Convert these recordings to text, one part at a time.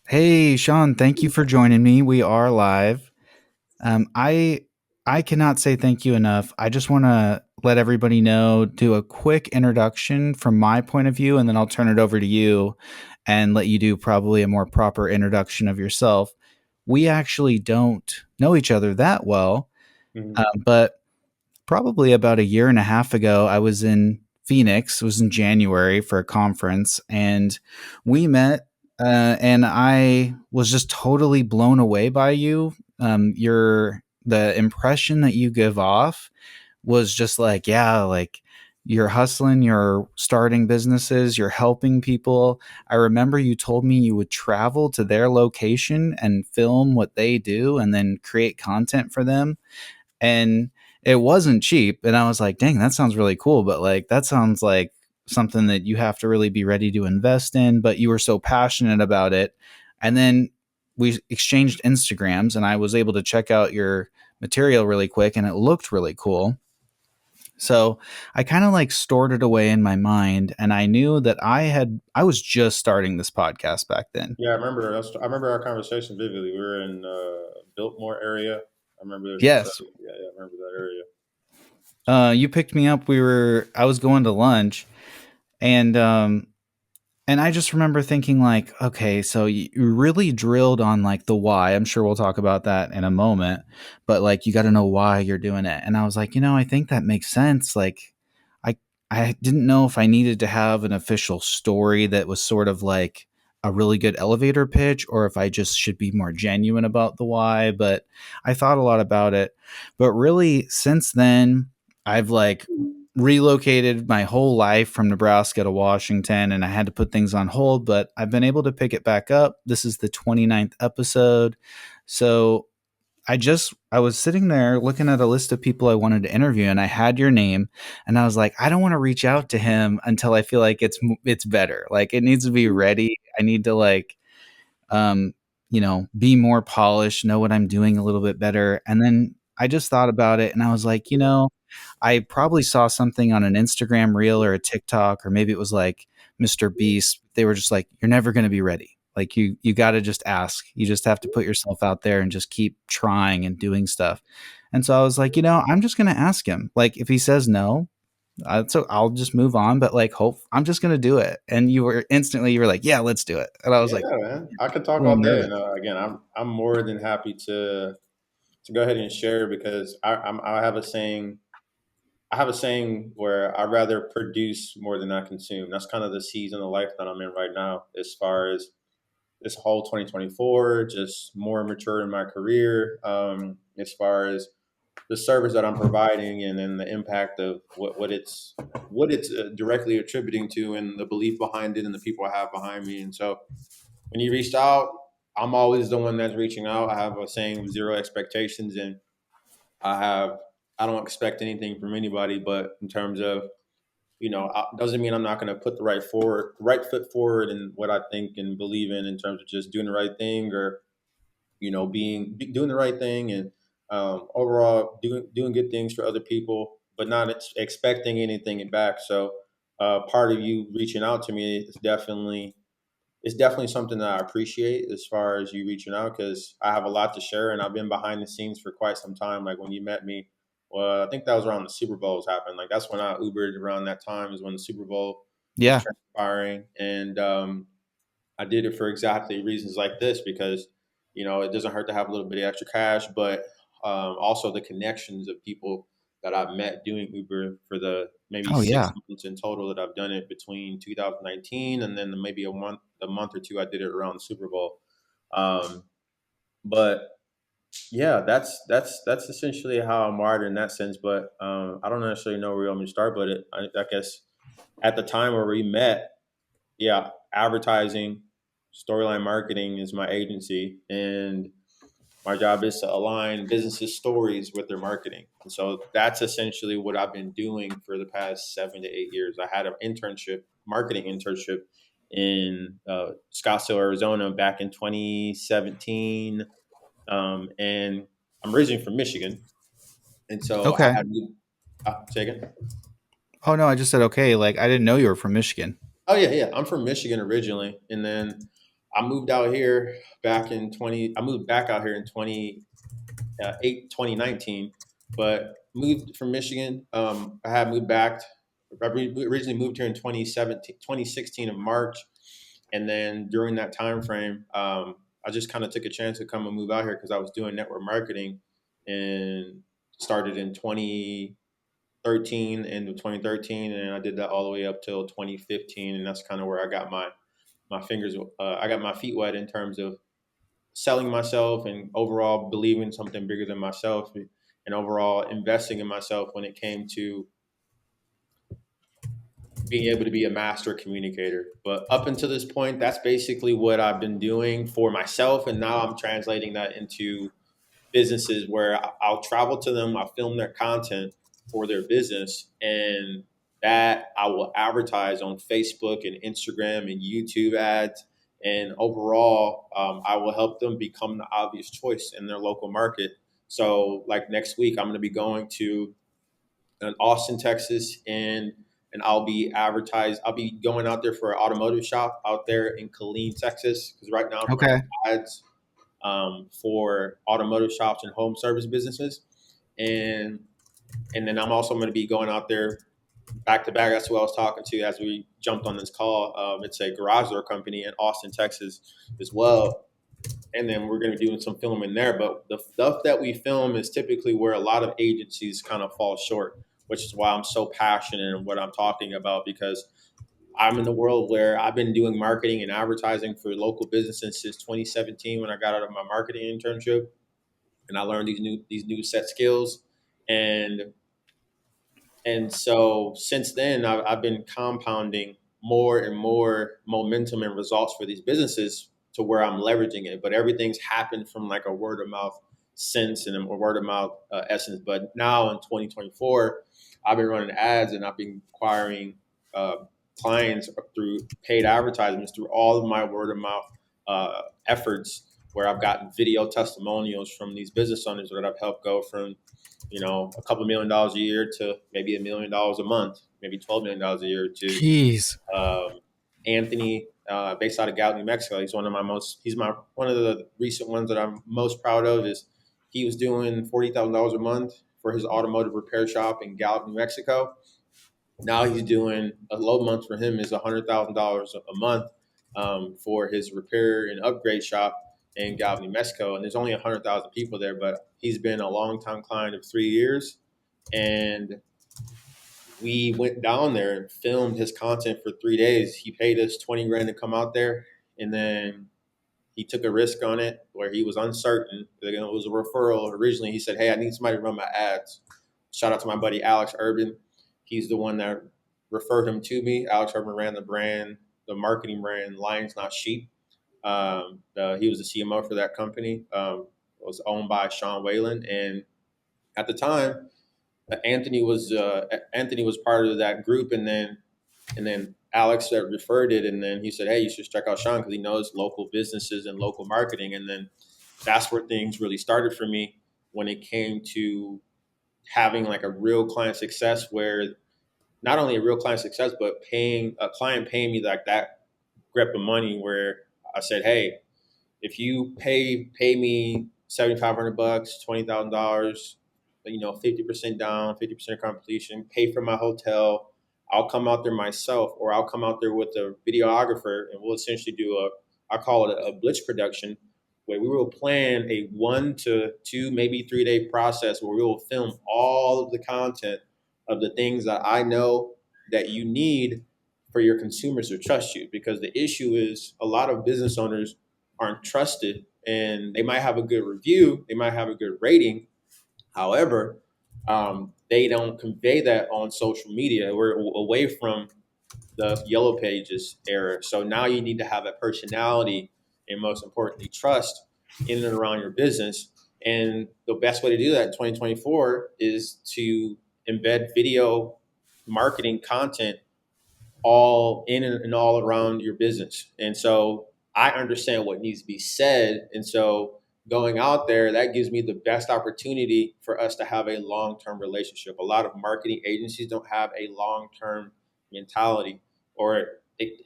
Hey, Shawn, thank you for joining me. We are live. I cannot say thank you enough. I just want to let everybody know, do a quick introduction from my point of view, and then I'll turn it over to you and let you do probably a more proper introduction of yourself. We actually don't know each other that well, Mhm. but probably about a year and a half ago, I was in Phoenix. It was in January for a conference, and we met. And I was just totally blown away by you. The impression that you give off was just like, yeah, like you're hustling, you're starting businesses, you're helping people. I remember you told me you would travel to their location and film what they do and then create content for them, and it wasn't cheap. And I was like, dang, that sounds really cool, but like that sounds like something that you have to really be ready to invest in. But you were so passionate about it. And then we exchanged Instagrams, and I was able to check out your material really quick, and it looked really cool. So I kind of like stored it away in my mind, and I knew that I was just starting this podcast back then. Yeah, I remember. I remember our conversation vividly. We were in Biltmore area. I remember. Yes. Yeah, I remember that area. You picked me up. I was going to lunch, and I just remember thinking like, okay, so you really drilled on like the why. I'm sure we'll talk about that in a moment, but like you got to know why you're doing it. And I was like, I think that makes sense. Like I I didn't know if I needed to have an official story that was sort of like a really good elevator pitch, or if I just should be more genuine about the why, but I thought a lot about it. But really since then, I've like relocated my whole life from Nebraska to Washington, and I had to put things on hold, but I've been able to pick it back up. This is the 29th episode. So I was sitting there looking at a list of people I wanted to interview, and I had your name, and I was like, I don't want to reach out to him until I feel like it's better. Like it needs to be ready. I need to like um, be more polished, know what I'm doing a little bit better. And then I just thought about it, and I was like, I probably saw something on an Instagram reel or a TikTok, or maybe it was like Mr. Beast. They were just like, you're never going to be ready. Like you got to just ask. You just have to put yourself out there and just keep trying and doing stuff. And so I was like, I'm just going to ask him. Like if he says no, so I'll just move on. But like, hope I'm just going to do it. And you were like, yeah, let's do it. And I was Yeah, like, man. I could a talk little all day. And nervous. again, I'm more than happy to go ahead and share because I have a saying. I have a saying where I rather produce more than I consume. That's kind of the season of life that I'm in right now, as far as this whole 2024, just more mature in my career. As far as the service that I'm providing, and then the impact of what it's directly attributing to, and the belief behind it, and the people I have behind me. And so, when you reached out, I'm always the one that's reaching out. I have a saying of zero expectations, and I have I don't expect anything from anybody. But in terms of doesn't mean I'm not going to put the right foot forward, in what I think and believe in terms of just doing the right thing, or doing the right thing, and overall doing good things for other people, but not expecting anything back. So part of you reaching out to me is definitely something that I appreciate, as far as you reaching out, because I have a lot to share, and I've been behind the scenes for quite some time. Like when you met me, well, I think that was around the Super Bowls happened. Like that's when I Ubered around that time, is when the Super Bowl was Yeah. transpiring, and I did it for exactly reasons like this, because it doesn't hurt to have a little bit of extra cash, but also the connections of people that I've met doing Uber for the maybe Oh six yeah. months in total that I've done it, between 2019 and then maybe a month or two I did it around the Super Bowl. Um, but yeah, that's essentially how I'm wired in that sense. But I don't necessarily know where you want me to start. But I guess at the time where we met, yeah, advertising, storyline marketing is my agency, and my job is to align businesses' stories with their marketing. And so that's essentially what I've been doing for the past 7 to 8 years. I had an marketing internship in Scottsdale, Arizona, back in 2017, and I'm originally from Michigan, and so I Okay. had moved. Say again. Oh no, I just said okay. Like I didn't know you were from Michigan. Oh yeah, yeah. I'm from Michigan originally, and then I moved out here back in 20. I moved back out here in 2019, but moved from Michigan. I had moved back. I originally moved here in 2017, 2016 of March, and then during that time frame, I just kind of took a chance to come and move out here because I was doing network marketing and started in 2013 into 2013, and I did that all the way up till 2015, and that's kind of where I got my fingers. I got my feet wet in terms of selling myself and overall believing something bigger than myself and overall investing in myself when it came to being able to be a master communicator. But up until this point, that's basically what I've been doing for myself. And now I'm translating that into businesses where I'll travel to them, I'll film their content for their business, and that I will advertise on Facebook and Instagram and YouTube ads. And overall, I will help them become the obvious choice in their local market. So, like next week, I'm going to be going to Austin, Texas, and I'll be advertised. I'll be going out there for an automotive shop out there in Killeen, Texas, because right now I'm Okay. running ads for automotive shops and home service businesses. And and then I'm also going to be going out there back to back. That's who I was talking to as we jumped on this call. It's a garage door company in Austin, Texas, as well. And then we're going to be doing some filming there. But the stuff that we film is typically where a lot of agencies kind of fall short, which is why I'm so passionate in what I'm talking about because I'm in the world where I've been doing marketing and advertising for local businesses since 2017 when I got out of my marketing internship, and I learned these new set skills, and so since then I've been compounding more and more momentum and results for these businesses to where I'm leveraging it. But everything's happened from like a word of mouth sense and a word of mouth essence. But now in 2024, I've been running ads and I've been acquiring uh, clients through paid advertisements through all of my word of mouth efforts, where I've gotten video testimonials from these business owners that I've helped go from a couple $1 million a year to maybe $1 million a month, maybe $12 million a year to Jeez. Anthony, based out of Gallup, New Mexico. He's my one of the recent ones that I'm most proud of is he was doing $40,000 a month for his automotive repair shop in Gallup, New Mexico. Now he's doing a low month for him is $100,000 a month for his repair and upgrade shop in Gallup, New Mexico. And there's only 100,000 people there, but he's been a long time client of 3 years. And we went down there and filmed his content for 3 days. He paid us 20 grand to come out there, and then he took a risk on it where he was uncertain. It was a referral originally. He said, "Hey, I need somebody to run my ads." Shout out to my buddy Alex Urban. He's the one that referred him to me. Alex Urban ran the brand, the marketing brand Lions Not Sheep. He was the CMO for that company. It was owned by Shawn, and at the time, Anthony was part of that group, and then Alex referred it, and then he said, "Hey, you should check out Shawn because he knows local businesses and local marketing." And then that's where things really started for me when it came to having like a real client success, where not only a real client success, but paying a client paying me like that grip of money, where I said, "Hey, if you pay me $7,500, $20,000, 50% down, 50% completion, pay for my hotel. I'll come out there myself, or I'll come out there with a videographer, and we'll essentially do I call it a blitz production, where we will plan a 1 to 2, maybe 3 day process where we will film all of the content of the things that I know that you need for your consumers to trust you. Because the issue is a lot of business owners aren't trusted, and they might have a good review, they might have a good rating. However, they don't convey that on social media. We're away from the yellow pages era. So now you need to have a personality and, most importantly, trust in and around your business. And the best way to do that in 2024 is to embed video marketing content all in and all around your business. And so I understand what needs to be said. And so going out there, that gives me the best opportunity for us to have a long term relationship. A lot of marketing agencies don't have a long term mentality, or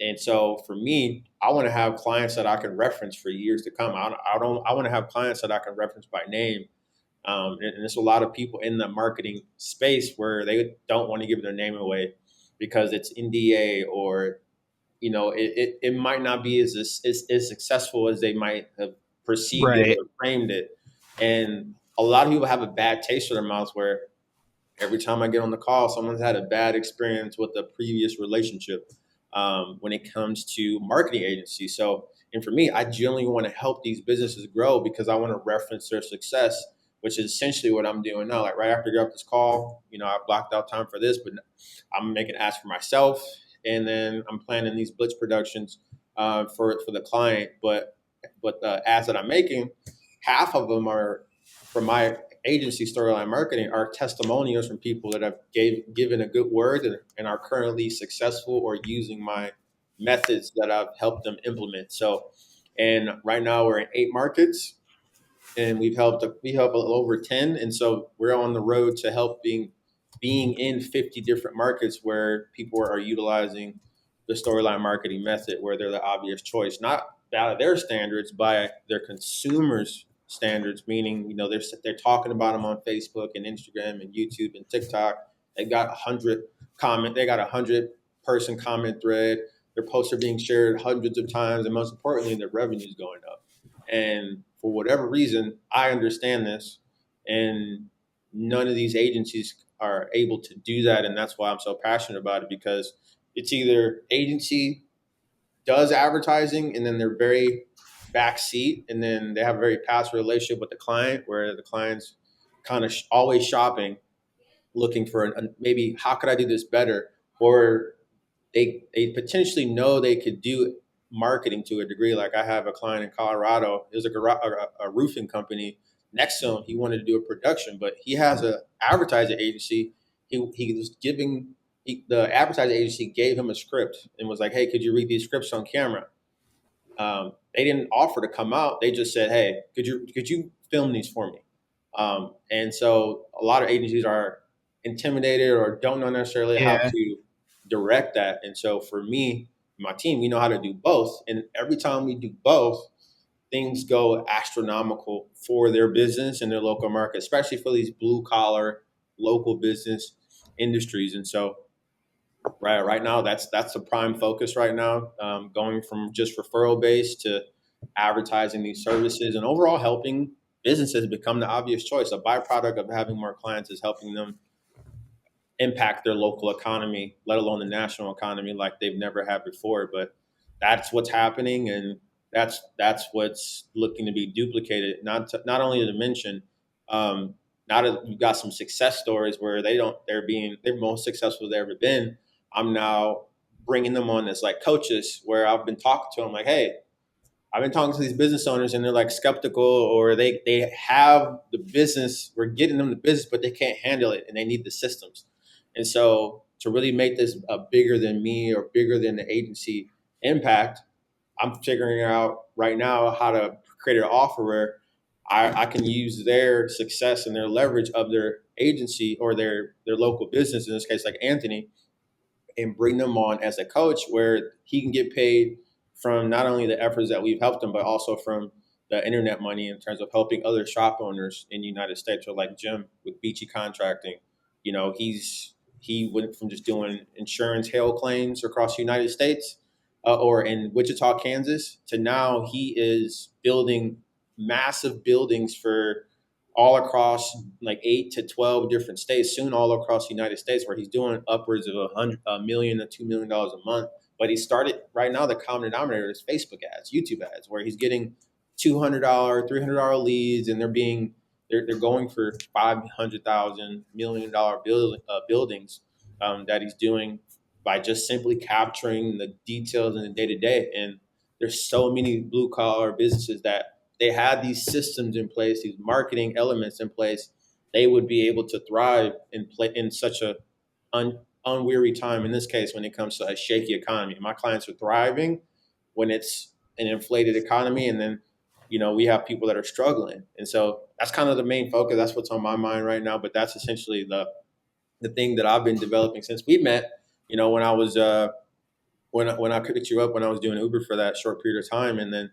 And so for me, I want to have clients that I can reference for years to come. I don't. I want to have clients that I can reference by name. And there's a lot of people in the marketing space where they don't want to give their name away because it's NDA, or it might not be as successful as they might have perceived it Right. or framed it. And a lot of people have a bad taste in their mouths where every time I get on the call, someone's had a bad experience with a previous relationship when it comes to marketing agencies. So, and for me, I genuinely want to help these businesses grow because I want to reference their success, which is essentially what I'm doing now. Like right after I get off this call, I blocked out time for this, but I'm making ads for myself, and then I'm planning these blitz productions for the client. But the ads that I'm making, half of them are from my agency Storyline Marketing are testimonials from people that have given a good word and are currently successful or using my methods that I've helped them implement. So, and right now we're in 8 markets, and we help over 10, and so we're on the road to help being in 50 different markets where people are utilizing the Storyline Marketing method, where they're the obvious choice, not out of their standards, by their consumers standards, meaning they're talking about them on Facebook and Instagram and YouTube and TikTok. They got 100 person comment thread. Their posts are being shared hundreds of times, and most importantly, their revenue is going up. And for whatever reason, I understand this, and none of these agencies are able to do that. And that's why I'm so passionate about it, because it's either agency does advertising and then they're very backseat, and then they have a very passive relationship with the client where the client's kind of always shopping, looking for maybe how could I do this better, or they potentially know they could do marketing to a degree. Like I have a client in Colorado. There's a roofing company next to him. He wanted to do a production, but he has a advertising agency. He was the advertising agency gave him a script and was like, "Hey, could you read these scripts on camera?" They didn't offer to come out. They just said, "Hey, could you film these for me?" And so a lot of agencies are intimidated or don't know necessarily how Yeah. to direct that. And so for me, my team, we know how to do both. And every time we do both, things go astronomical for their business and their local market, especially for these blue collar local business industries. And so right now, that's the prime focus right now, going from just referral based to advertising these services and overall helping businesses become the obvious choice. A byproduct of having more clients is helping them impact their local economy, let alone the national economy, like they've never had before. But that's what's happening, and that's what's looking to be duplicated. Not only to mention, now that we've got some success stories where they're most successful they've ever been. I'm now bringing them on as like coaches, where I've been talking to them like, hey, I've been talking to these business owners and they're like skeptical, or they have the business, we're getting them the business, but they can't handle it and they need the systems. And so to really make this a bigger than me or bigger than the agency impact, I'm figuring out right now how to create an offer where I can use their success and their leverage of their agency or their local business, in this case, like Anthony, and bring them on as a coach where he can get paid from not only the efforts that we've helped him, but also from the internet money in terms of helping other shop owners in the United States, or like Jim with Beachy Contracting. He went from just doing insurance hail claims across the United States, or in Wichita, Kansas, to now he is building massive buildings for all across like 8 to 12 different states, soon all across the United States, where he's doing upwards of a million to $2 million a month. But he started right now. The common denominator is Facebook ads, YouTube ads, where he's getting $200, $300 leads, and they're going for 500,000 $1 million buildings that he's doing by just simply capturing the details in the day to day. And there's so many blue collar businesses that they had these systems in place, these marketing elements in place, they would be able to thrive in play in such a unweary time. In this case, when it comes to a shaky economy, my clients are thriving when it's an inflated economy, and then we have people that are struggling. And so that's kind of the main focus. That's what's on my mind right now. But that's essentially the thing that I've been developing since we met. When I was when I picked you up when I was doing Uber for that short period of time, and then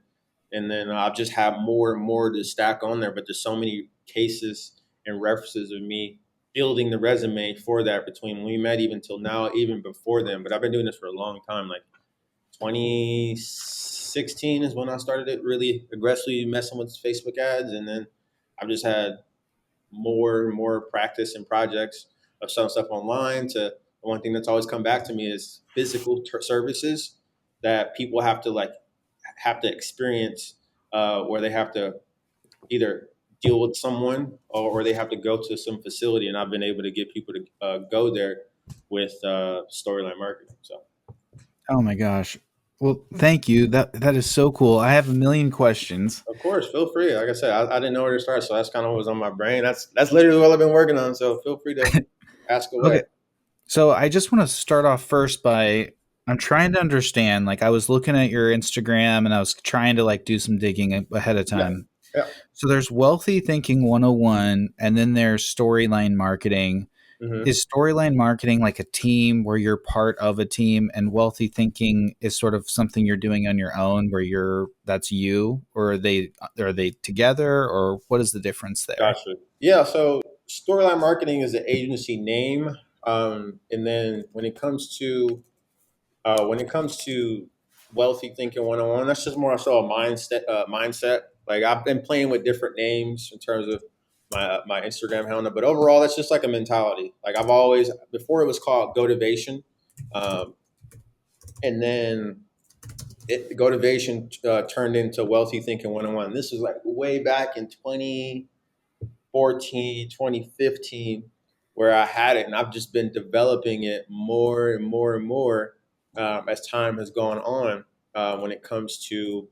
I've just had more and more to stack on there. But there's so many cases and references of me building the resume for that between when we met even till now, even before then. But I've been doing this for a long time. Like 2016 is when I started it really aggressively messing with Facebook ads, and then I've just had more and more practice and projects of selling stuff online. To the one thing that's always come back to me is physical services that people have to experience, where they have to either deal with someone, or they have to go to some facility, and I've been able to get people to go there with storyline marketing. So Oh my gosh. Well, thank you. That is so cool. I have a million questions. of course, feel free. Like I said, I didn't know where to start, so that's kind of what was on my brain. That's literally what I've been working on. So feel free to ask away. Okay. So I just want to start off first by I'm trying to understand. Like I was looking at your Instagram and I was trying to like do some digging ahead of Yeah, time. yeah. So there's wealthy thinking 101 and then there's storyline marketing. Hmm. Is storyline marketing like a team where you're part of a team, and wealthy thinking is sort of something you're doing on your own where you're that's you, or are they together, or what is the difference there? Gotcha. Yeah. So storyline marketing is an agency name, and then when it comes to wealthy thinking 101, that's just more so a mindset. Like I've been playing with different names in terms of my Instagram handle, but overall, that's just like a mentality. Like I've always before it was called Gotivation, um, and then Gotivation turned into Wealthy Thinking 101. This was like way back in 2014, 2015, where I had it, and I've just been developing it more and more and more as time has gone on, when it comes to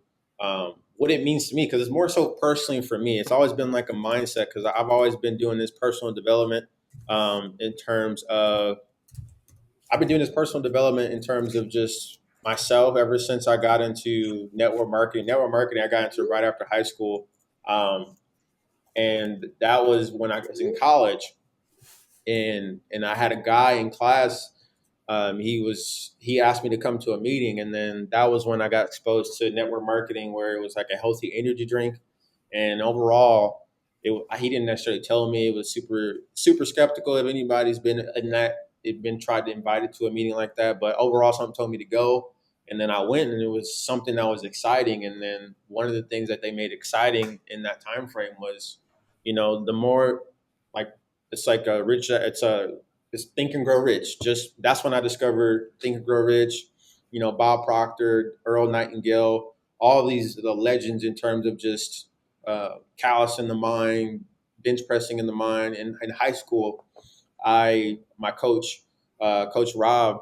what it means to me, because it's more so personally for me. It's always been like a mindset because I've always been doing this personal development, in terms of I've been doing this personal development in terms of just myself ever since I got into network marketing. Network marketing I got into right after high school. And that was when I was in college, and I had a guy in class. He asked me to come to a meeting, and then that was when I got exposed to network marketing, where it was like a healthy energy drink, and overall, he didn't necessarily tell me. It was super skeptical if anybody's been in that it been tried to invite it to a meeting like that, but overall, something told me to go, and then I went, and it was something that was exciting. And then one of the things that they made exciting in that time frame was, the more like it's like a rich. It's Think and Grow Rich. Just that's when I discovered Think and Grow Rich. Bob Proctor, Earl Nightingale, all these the legends in terms of just callous in the mind, bench pressing in the mind. In high school, my coach, Coach Rob,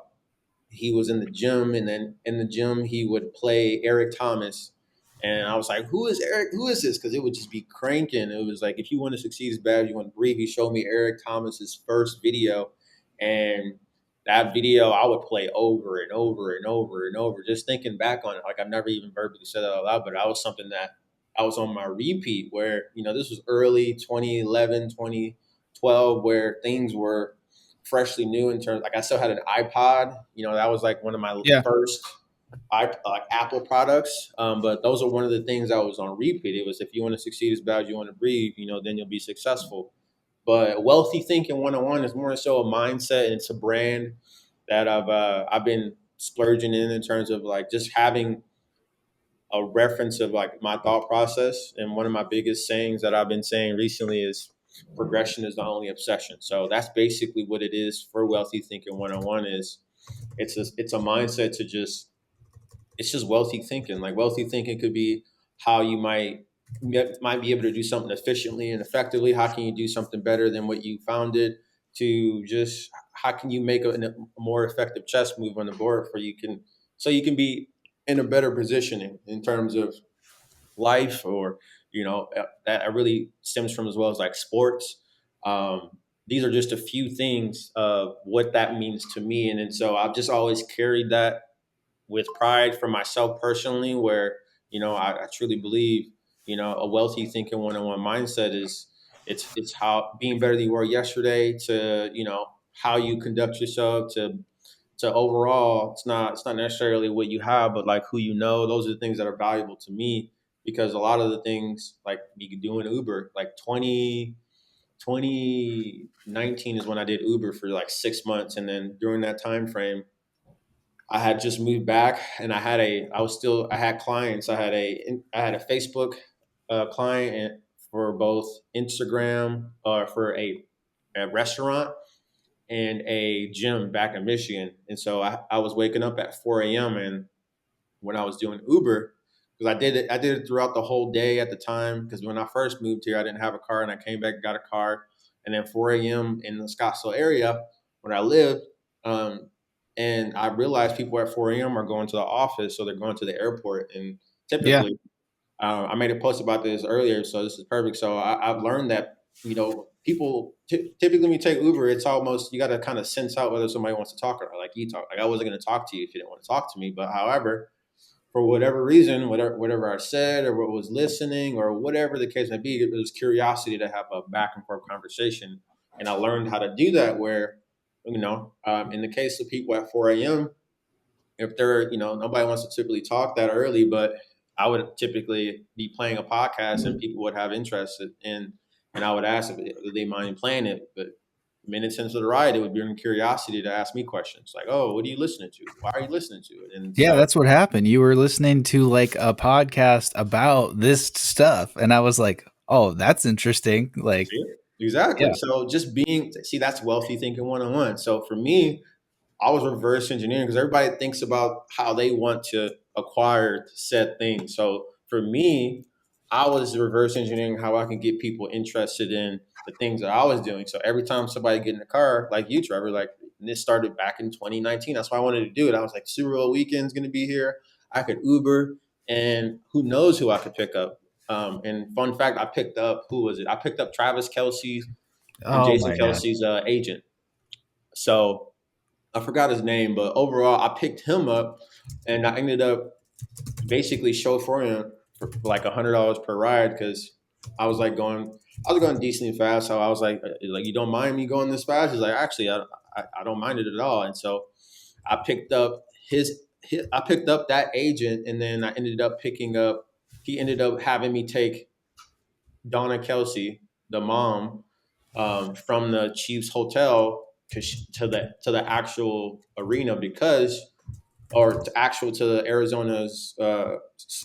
he was in the gym, and then in the gym he would play Eric Thomas, and I was like, who is Eric, who is this, because it would just be cranking. It was like, if you want to succeed as bad as you want to breathe. He showed me Eric Thomas's first video, and that video I would play over and over and over and over, just thinking back on it. Like I've never even verbally said that out loud, but that was something that I was on my repeat, where this was early 2011, 2012, where things were freshly new in terms, like I still had an iPod. That was like one of my Yeah. first like Apple products. But those are one of the things I was on repeat. It was, if you want to succeed as bad as you want to breathe, then you'll be successful. But Wealthy Thinking 101 is more so a mindset, and it's a brand that I've been splurging in terms of like just having a reference of like my thought process. And one of my biggest sayings that I've been saying recently is progression is the only obsession. So that's basically what it is for Wealthy Thinking 101. Is it's a mindset to just it's just wealthy thinking. Like wealthy thinking could be how you might be able to do something efficiently and effectively. How can you do something better than what you founded? To just how can you make a more effective chess move on the board for you can so you can be in a better positioning in terms of life, or that really stems from as well as like sports. Um, these are just a few things of what that means to me, and so I've just always carried that with pride for myself personally, where I truly believe a wealthy thinking 101 mindset is it's how being better than you were yesterday, to how you conduct yourself, to to overall, it's not necessarily what you have, but like who you know. Those are the things that are valuable to me because a lot of the things like you could do in Uber, like 2019 is when I did Uber for like 6 months, and then during that time frame, I had just moved back, and I had clients. I had a Facebook client for both Instagram, for a restaurant and a gym back in Michigan, and so I was waking up at 4 a.m. and when I was doing Uber because I did it throughout the whole day at the time because when I first moved here I didn't have a car and I came back and got a car and then 4 a.m. in the Scottsdale area where I lived um, and I realized people at 4 a.m. are going to the office so they're going to the airport and Yeah. typically I made a post about this earlier so this is perfect so I've learned that people typically when you take Uber it's almost you got to kind of sense out whether somebody wants to talk or not, like you talk like I wasn't going to talk to you if you didn't want to talk to me but however for whatever reason, whatever I said or what was listening or whatever the case may be, it was curiosity to have a back and forth conversation. And I learned how to do that where, in the case of people at 4 a.m., if they're, nobody wants to typically talk that early, but I would typically be playing a podcast and people would have interest in, and I would ask if they mind playing it. But minutes into the ride, it would bring curiosity to ask me questions like, "Oh, what are you listening to? Why are you listening to it?" And Yeah, so that's what happened. You were listening to like a podcast about this stuff, and I was like, "Oh, that's interesting." Like, see it? Exactly. yeah. So just being, see, that's wealthy thinking 101. So for me, I was reverse engineering because everybody thinks about how they want to acquire said things. So for me, I was reverse engineering how I can get people interested in the things that I was doing. So every time somebody get in the car, like you, Trevor, like and this started back in 2019. That's why I wanted to do it. I was like, Super Bowl weekend's going to be here. I could Uber, and who knows who I could pick up. And fun fact, I picked up who was it? I picked up Travis Kelsey's and Oh Jason my god. Kelsey's agent. So I forgot his name, but overall, I picked him up, and I ended up basically chauffeuring him for like $100 per ride because I was like going, I was going decently fast. So I was like, you don't mind me going this fast? He's like, actually, I don't mind it at all. And so I picked up I picked up that agent, and then I ended up picking up. He ended up having me take Donna Kelsey, the mom, from the Chiefs hotel to the actual arena because or to the Arizona's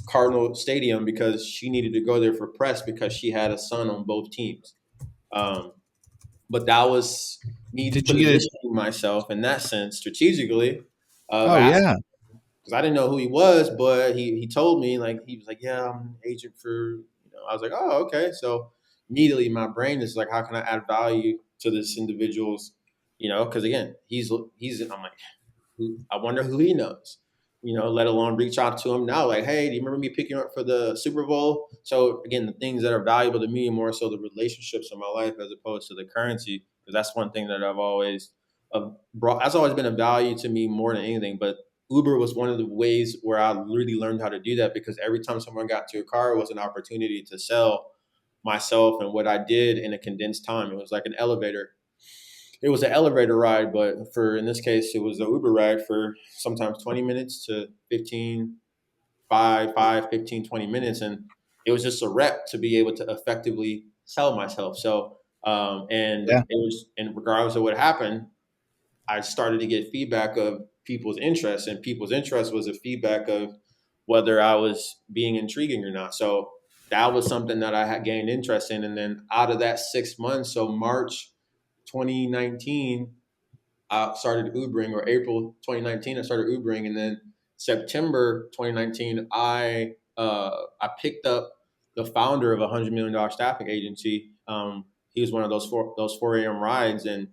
Cardinal Stadium because she needed to go there for press because she had a son on both teams. Um, but that was me Did you get it? positioning myself in that sense strategically of Oh asking yeah. because I didn't know who he was, but he told me like he was like, yeah, I'm an agent for. I was like, oh, okay. So immediately my brain is like, how can I add value to this individual's, because again, he's. I'm like, I wonder who he knows. Let alone reach out to him now, like, hey, do you remember me picking you up for the Super Bowl? So again, the things that are valuable to me are more so the relationships in my life as opposed to the currency, because that's one thing that I've always brought. That's always been a value to me more than anything. But Uber was one of the ways where I really learned how to do that because every time someone got to a car, it was an opportunity to sell myself and what I did in a condensed time. It was like an elevator ride, but for in this case, it was an Uber ride for sometimes 20 minutes to 15, 15, 20 minutes. And it was just a rep to be able to effectively sell myself. So, and Yeah. it was, and regardless of what happened, I started to get feedback of people's interest, and people's interest was a feedback of whether I was being intriguing or not. So that was something that I had gained interest in. And then out of that 6 months, so March 2019, I started Ubering, or April 2019, I started Ubering, and then September 2019, I picked up the founder of a $100 million staffing agency. He was one of those 4 a.m. rides, and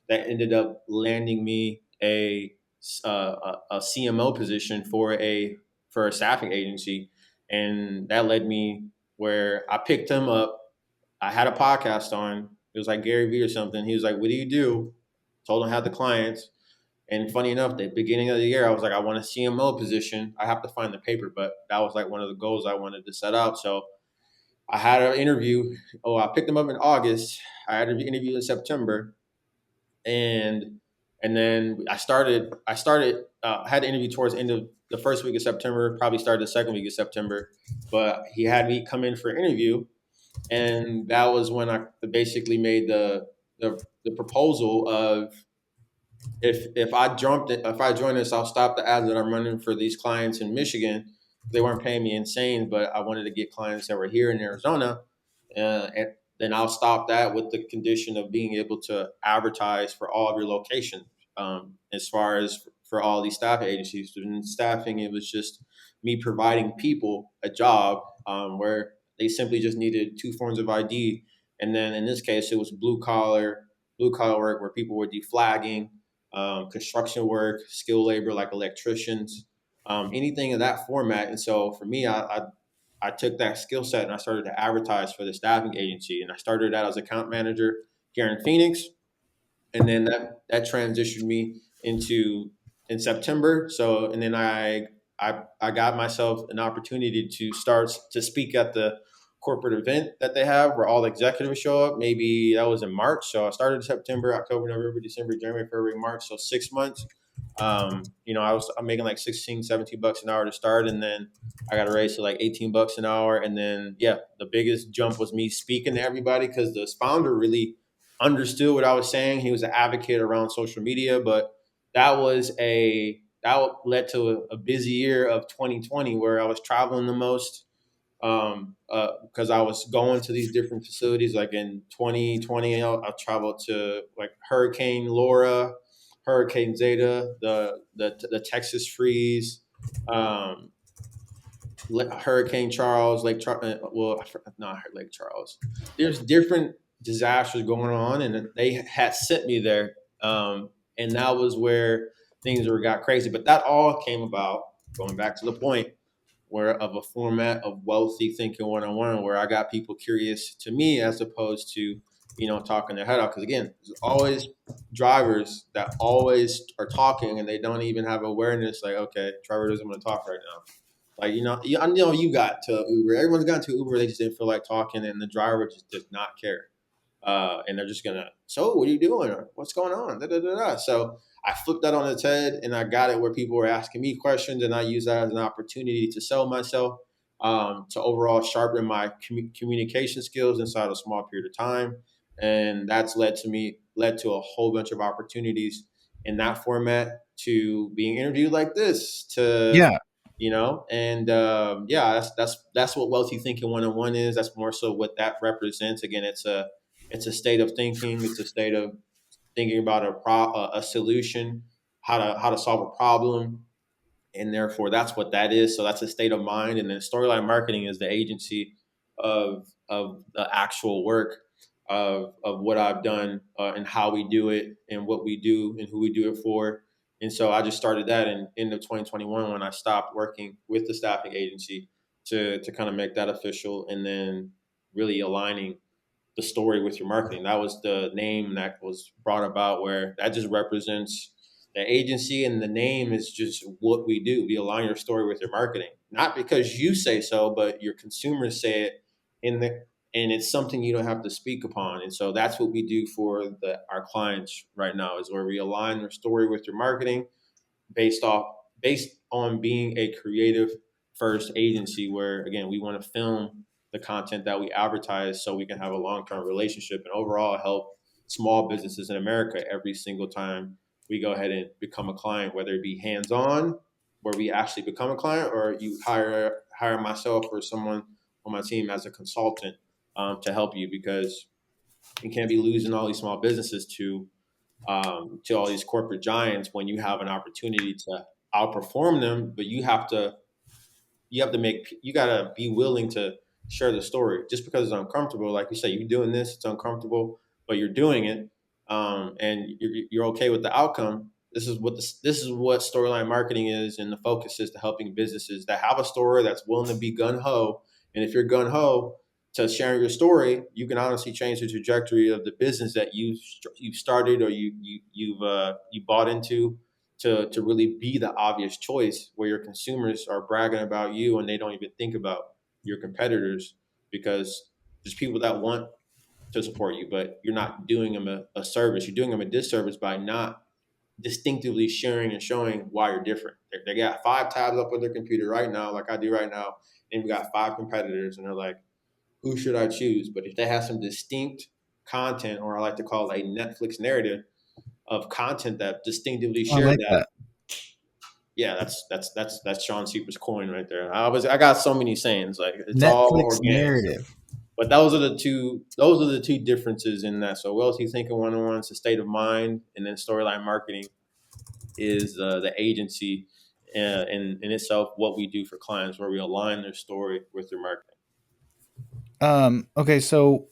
that ended up landing me a CMO position for a staffing agency, and that led me where I picked him up. I had a podcast on. It was like Gary Vee or something. He was like, "What do you do?" Told him I had the clients. And funny enough, the beginning of the year, I was like, I want a CMO position. I have to find the paper, but that was like one of the goals I wanted to set out. So I had an interview. Oh, I picked them up in August. I had an interview in September, and And then I had the interview towards the end of the first week of September, probably started the second week of September, but he had me come in for an interview, and that was when I basically made the proposal of, if I join this, I'll stop the ads that I'm running for these clients in Michigan. They weren't paying me insane, but I wanted to get clients that were here in Arizona, and then I'll stop that with the condition of being able to advertise for all of your locations. As far as for all these staffing agencies, in staffing, it was just me providing people a job, where they simply just needed two forms of ID, and then in this case, it was blue collar work where people were deflagging, construction work, skilled labor like electricians, anything in that format. And so for me, I took that skill set and I started to advertise for the staffing agency. And I started out as account manager here in Phoenix, and then that transitioned me into in September. So and then I got myself an opportunity to start to speak at the corporate event that they have where all the executives show up. Maybe that was in March. So I started in September, October, November, December, January, February, March. So 6 months. I'm making like 16, 17 bucks an hour to start, and then I got a raise to like 18 bucks an hour. And then, yeah, the biggest jump was me speaking to everybody because the founder really understood what I was saying. He was an advocate around social media, but that led to a busy year of 2020 where I was traveling the most, because I was going to these different facilities. Like in 2020, I traveled to like Hurricane Laura, Hurricane Zeta, the Texas freeze, um, Hurricane Charles, well, not Lake Charles. There's different disasters going on, and they had sent me there, and that was where things were got crazy. But that all came about going back to the point where of a format of wealthy thinking one on one, where I got people curious to me as opposed to talking their head off. Because again, there's always drivers that always are talking and they don't even have awareness. Like, okay, Trevor doesn't want to talk right now. Like, I know you got to Uber. Everyone's gotten to Uber. They just didn't feel like talking, and the driver just does not care. And they're just gonna. So, what are you doing? Or what's going on? Da, da, da, da. So, I flipped that on its head, and I got it where people were asking me questions, and I used that as an opportunity to sell myself, to overall sharpen my communication skills inside a small period of time, and that's led to a whole bunch of opportunities in that format, to being interviewed like this, to Yeah. and yeah, that's what wealthy thinking 101 is. That's more so what that represents. Again, it's a state of thinking. It's a state of thinking about a solution, how to solve a problem, and therefore that's what that is. So that's a state of mind, and then storyline marketing is the agency of the actual work of what I've done, and how we do it and what we do and who we do it for. And so I just started that in end of 2021 when I stopped working with the staffing agency to kind of make that official, and then really aligning the story with your marketing. That was the name that was brought about, where that just represents the agency, and the name is just what we do. We align your story with your marketing, not because you say so, but your consumers say it in the and it's something you don't have to speak upon. And so that's what we do for our clients right now, is where we align their story with your marketing, based off based on being a creative first agency, where again we want to film the content that we advertise so we can have a long-term relationship and overall help small businesses in America every single time we go ahead and become a client, whether it be hands-on where we actually become a client, or you hire myself or someone on my team as a consultant, to help you, because you can't be losing all these small businesses to all these corporate giants when you have an opportunity to outperform them. But you gotta be willing to share the story. Just because it's uncomfortable, like you say, you're doing this, it's uncomfortable, but you're doing it, and you're okay with the outcome. This is what storyline marketing is, and the focus is to helping businesses that have a story that's willing to be gun ho. And if you're gun ho to sharing your story, you can honestly change the trajectory of the business that you've started, or you bought into, to really be the obvious choice, where your consumers are bragging about you and they don't even think about your competitors, because there's people that want to support you, but you're not doing them a service. You're doing them a disservice by not distinctively sharing and showing why you're different. They got 5 tabs up on their computer right now, like I do right now, and we got 5 competitors, and they're like, who should I choose? But if they have some distinct content, or I like to call it a Netflix narrative of content that distinctively I shared like that, that. yeah, that's Sean Seaper's coin right there. I got so many sayings, like it's all Netflix organic. narrative. But those are the two differences in that. So wealthy thinking 101 is the state of mind, and then storyline marketing is the agency in itself, what we do for clients, where we align their story with their marketing. Okay, so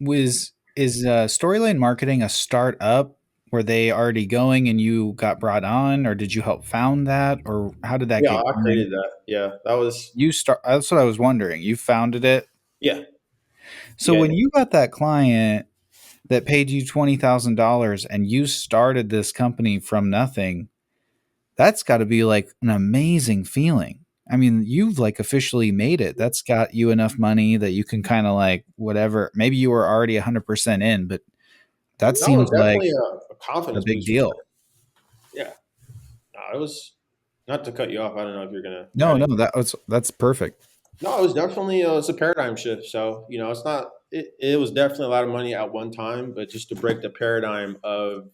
was is storyline marketing a startup? Were they already going and you got brought on, or did you help found that, or how did that Yeah, get I going? created that. Yeah, that was You start. That's what I was wondering. You founded it. yeah, So yeah. when you got that client that paid you $20,000 and you started this company from nothing, that's got to be like an amazing feeling. I mean, you've like officially made it. That's got you enough money that you can kind of like whatever. Maybe you were already 100% in, but that That was seems like definitely a a confidence big boost for deal. sure. Yeah, no, it was not to cut you off. I don't know if you're gonna No, add no, anything. that's perfect. No, it was definitely it's a paradigm shift. So it's not. It was definitely a lot of money at one time, but just to break the paradigm of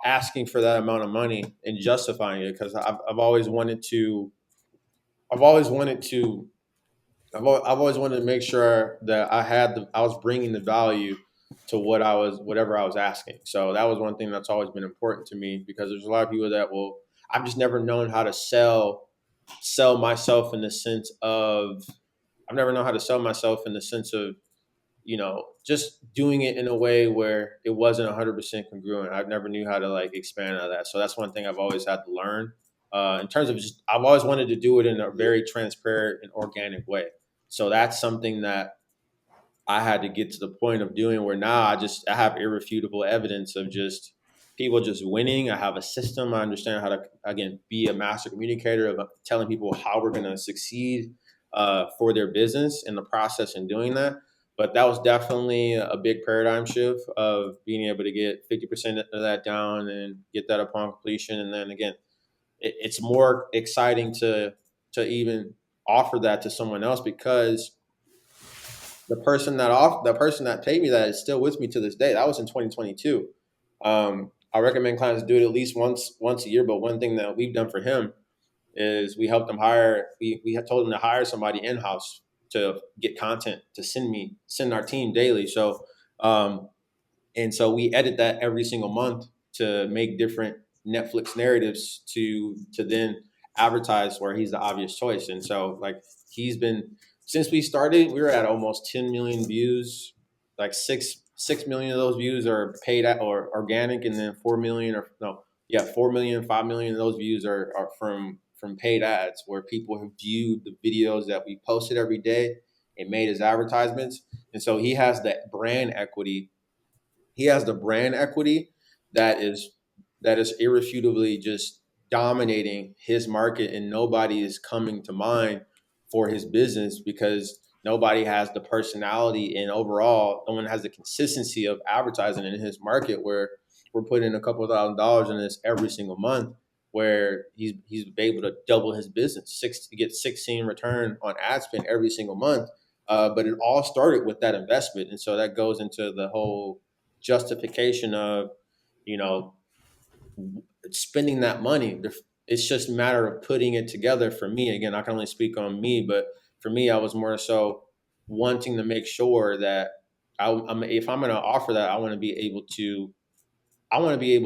asking for that amount of money and justifying it, because I've always wanted to. I've always wanted to. I've always wanted to make sure that I was bringing the value to whatever I was asking. So that was one thing that's always been important to me, because there's a lot of people that will. I've just never known how to sell myself in the sense of I've never known how to sell myself in the sense of just doing it in a way where it wasn't 100% congruent. I never knew how to like expand on that. So that's one thing I've always had to learn. In terms of just, I've always wanted to do it in a very transparent and organic way. So that's something that I had to get to the point of doing, where now I have irrefutable evidence of just people just winning. I have a system. I understand how to, again, be a master communicator of telling people how we're going to succeed for their business in the process in doing that. But that was definitely a big paradigm shift of being able to get 50% of that down and get that upon completion. And then again, it's more exciting to even offer that to someone else, because the person that paid me that is still with me to this day. That was in 2022. I recommend clients do it at least once a year. But one thing that we've done for him is we helped him hire. We had told him to hire somebody in house to get content to send our team daily. Um, so we edit that every single month to make different Netflix narratives to then advertise where he's the obvious choice. And so like he's been since we started, we were at almost 10 million views. Like six million of those views are paid at or organic, and then 4 million or no, yeah, 4 million, 5 million of those views are from paid ads, where people have viewed the videos that we posted every day and made as advertisements. And so he has the brand equity that is irrefutably just dominating his market, and nobody is coming to mind for his business, because nobody has the personality, and overall no one has the consistency of advertising in his market, where we're putting a couple of $1,000s in this every single month, where he's able to double his business, to get 16 return on ad spend every single month. But it all started with that investment. And so that goes into the whole justification of, you know, spending that money. It's just a matter of putting it together. For me, again, I can only speak on me, but for me, I was more so wanting to make sure that if I'm going to offer that, I want to be able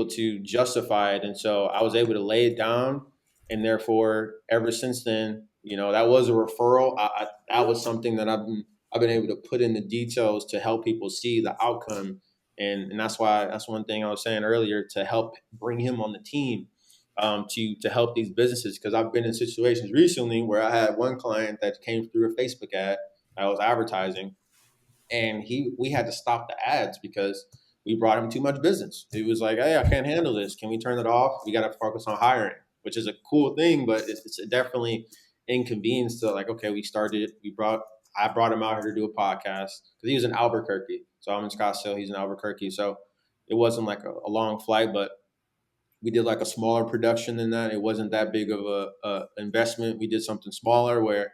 to justify it. And so I was able to lay it down. And therefore, ever since then, that was a referral. That was something that I've been able to put in the details to help people see the outcome. And that's one thing I was saying earlier, to help bring him on the team, to help these businesses. Because I've been in situations recently where I had one client that came through a Facebook ad I was advertising, and we had to stop the ads because we brought him too much business. He was like, "Hey, I can't handle this. Can we turn it off? We got to focus on hiring," which is a cool thing, but it's definitely inconvenience to, like, okay, I brought him out here to do a podcast because he was in Albuquerque, so I'm in Scottsdale, he's in Albuquerque, so it wasn't like a long flight, but We did like a smaller production than that. It wasn't that big of a investment. We did something smaller where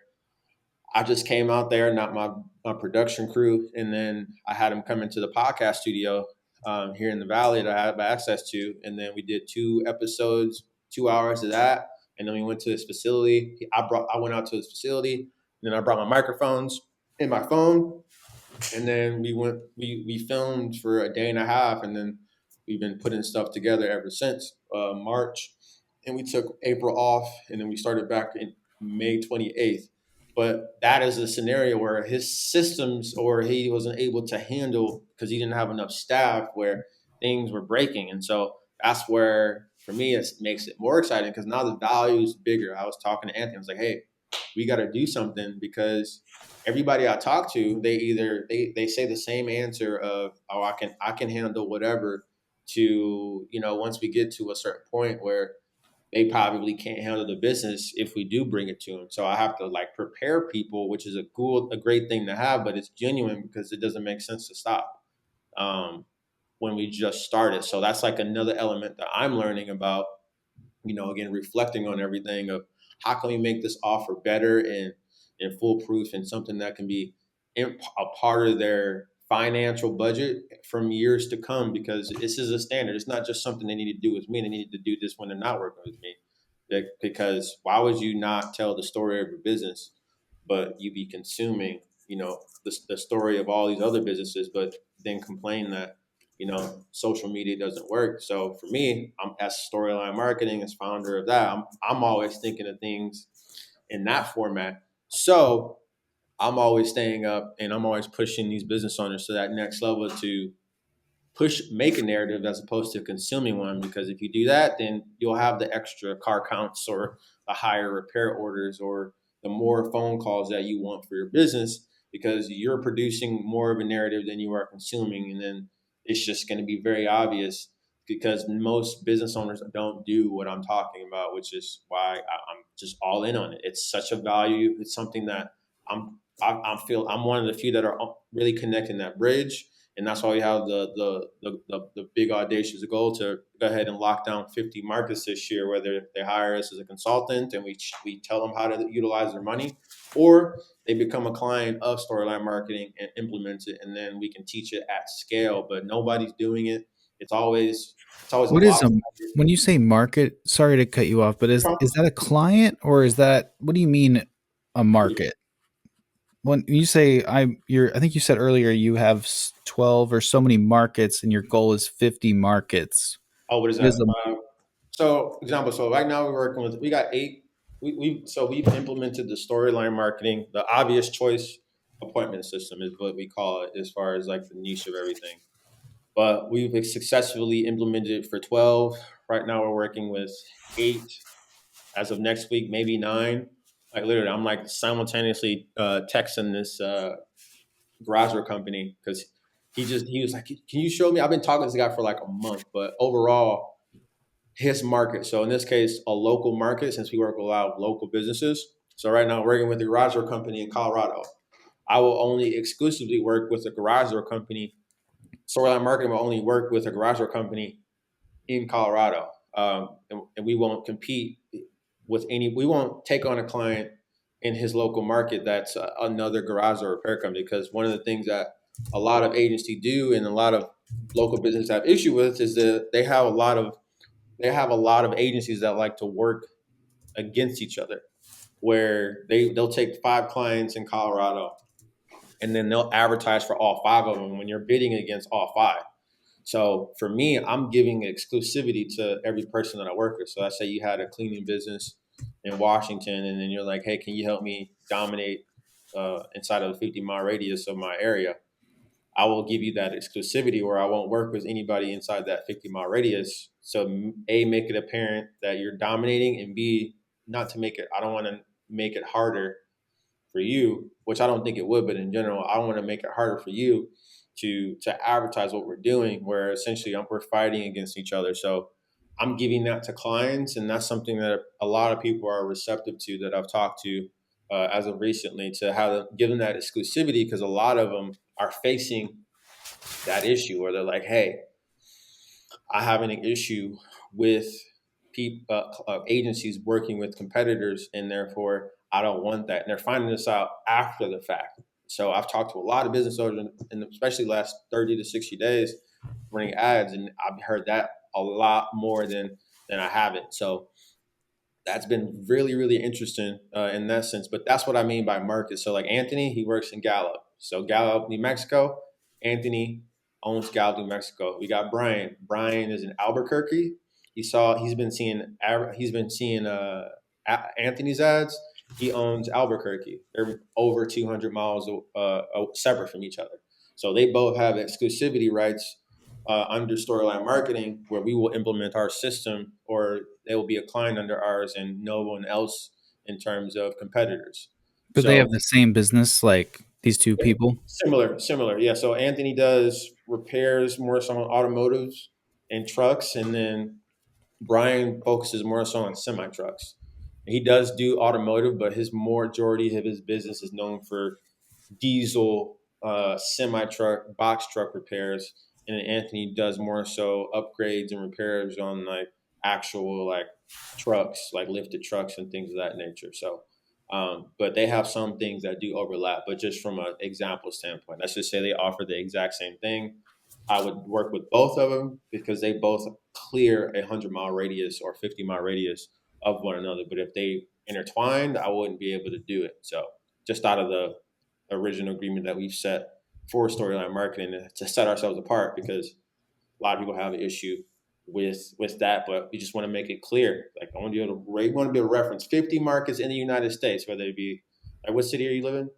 I just came out there, not my production crew, and then I had him come into the podcast studio here in the valley that I have access to, and then we did 2 episodes, 2 hours of that, and then we went to his facility. I went out to his facility, and then I brought my microphones and my phone, and then we filmed for a day and a half, and then we've been putting stuff together ever since March, and we took April off, and then we started back in May 28th. But that is a scenario where his systems, or he wasn't able to handle because he didn't have enough staff, where things were breaking. And so that's where for me it makes it more exciting because now the value is bigger. I was talking to Anthony, I was like, hey, we got to do something because everybody I talk to, they either they say the same answer of, oh, I can handle whatever, to, once we get to a certain point where they probably can't handle the business if we do bring it to them. So I have to like prepare people, which is a great thing to have, but it's genuine because it doesn't make sense to stop when we just started. So that's like another element that I'm learning about, again, reflecting on everything of how can we make this offer better and foolproof and something that can be a part of their financial budget from years to come, because this is a standard. It's not just something they need to do with me. They need to do this when they're not working with me. Because why would you not tell the story of your business, but you be consuming, the story of all these other businesses, but then complain that, social media doesn't work. So for me, I'm as storyline marketing, as founder of that, I'm always thinking of things in that format. So I'm always staying up and I'm always pushing these business owners to that next level to make a narrative as opposed to consuming one. Because if you do that, then you'll have the extra car counts or the higher repair orders or the more phone calls that you want for your business, because you're producing more of a narrative than you are consuming. And then it's just going to be very obvious, because most business owners don't do what I'm talking about, which is why I'm just all in on it. It's such a value. It's something that I'm one of the few that are really connecting that bridge, and that's why we have the big audacious goal to go ahead and lock down 50 markets this year, whether they hire us as a consultant and we tell them how to utilize their money, or they become a client of Storyline Marketing and implement it, and then we can teach it at scale. But nobody's doing it. It's always a What is lobster. when you say market? Sorry to cut you off, but is that a client or is that what do you mean a market? When you say I think you said earlier you have 12 or so many markets and your goal is 50 markets. Oh, what is What is that? a So example, so right now we got eight. We've implemented the storyline marketing, the obvious choice appointment system is what we call it, as far as like the niche of everything. But we've successfully implemented it for 12. Right now we're working with eight. As of next week, maybe nine. Like literally, I'm like simultaneously texting this garage company because he was like, "Can you show me?" I've been talking to this guy for like a month, but overall, his market. So in this case, a local market, since we work with a lot of local businesses. So right now, working with a garage door company in Colorado. I will only exclusively work with a garage door company. Storyline Marketing will only work with a garage door company in Colorado, and we won't compete with any. We won't take on a client in his local market that's another garage or repair company. Because one of the things that a lot of agencies do and a lot of local business have issue with is that they have a lot of agencies that like to work against each other, where they'll take 5 clients in Colorado and then they'll advertise for all 5 of them when you're bidding against all 5. So for me, I'm giving exclusivity to every person that I work with. So I say you had a cleaning business in Washington, and then you're like, hey, can you help me dominate inside of a 50-mile radius of my area? I will give you that exclusivity where I won't work with anybody inside that 50-mile radius. So A, make it apparent that you're dominating, and B, not to make it, I don't want to make it harder for you, which I don't think it would, but in general, I want to make it harder for you to advertise what we're doing, where essentially we're fighting against each other. So I'm giving that to clients, and that's something that a lot of people are receptive to that I've talked to as of recently, to have given that exclusivity, because a lot of them are facing that issue where they're like, hey, I have an issue with agencies working with competitors, and therefore I don't want that. And they're finding this out after the fact. So I've talked to a lot of business owners, and especially the last 30 to 60 days, running ads, and I've heard that a lot more than I haven't. So that's been really really interesting in that sense. But that's what I mean by market. So like Anthony, he works in Gallup. So Gallup, New Mexico. Anthony owns Gallup, New Mexico. We got Brian. Brian is in Albuquerque. He's been seeing Anthony's ads. He owns Albuquerque. They're over 200 miles separate from each other. So they both have exclusivity rights under Storyline Marketing, where we will implement our system, or they will be a client under ours and no one else in terms of competitors. But they have So the same business, like these two people. similar, yeah. So Anthony does repairs more so on automotives and trucks, and then Brian focuses more so on semi trucks. He does do automotive, but his majority of his business is known for diesel, semi truck, box truck repairs, and then Anthony does more so upgrades and repairs on like actual like trucks, like lifted trucks and things of that nature. So, but they have some things that do overlap. But just from an example standpoint, let's just say they offer the exact same thing. I would work with both of them because they both clear 100-mile radius or 50-mile radius of one another. But if they intertwined, I wouldn't be able to do it. So just out of the original agreement that we've set for Storyline Marketing to set ourselves apart, because a lot of people have an issue with that, but we just want to make it clear. Like I want to be able to we want to be able to reference 50 markets in the United States, whether it be like what city are you living?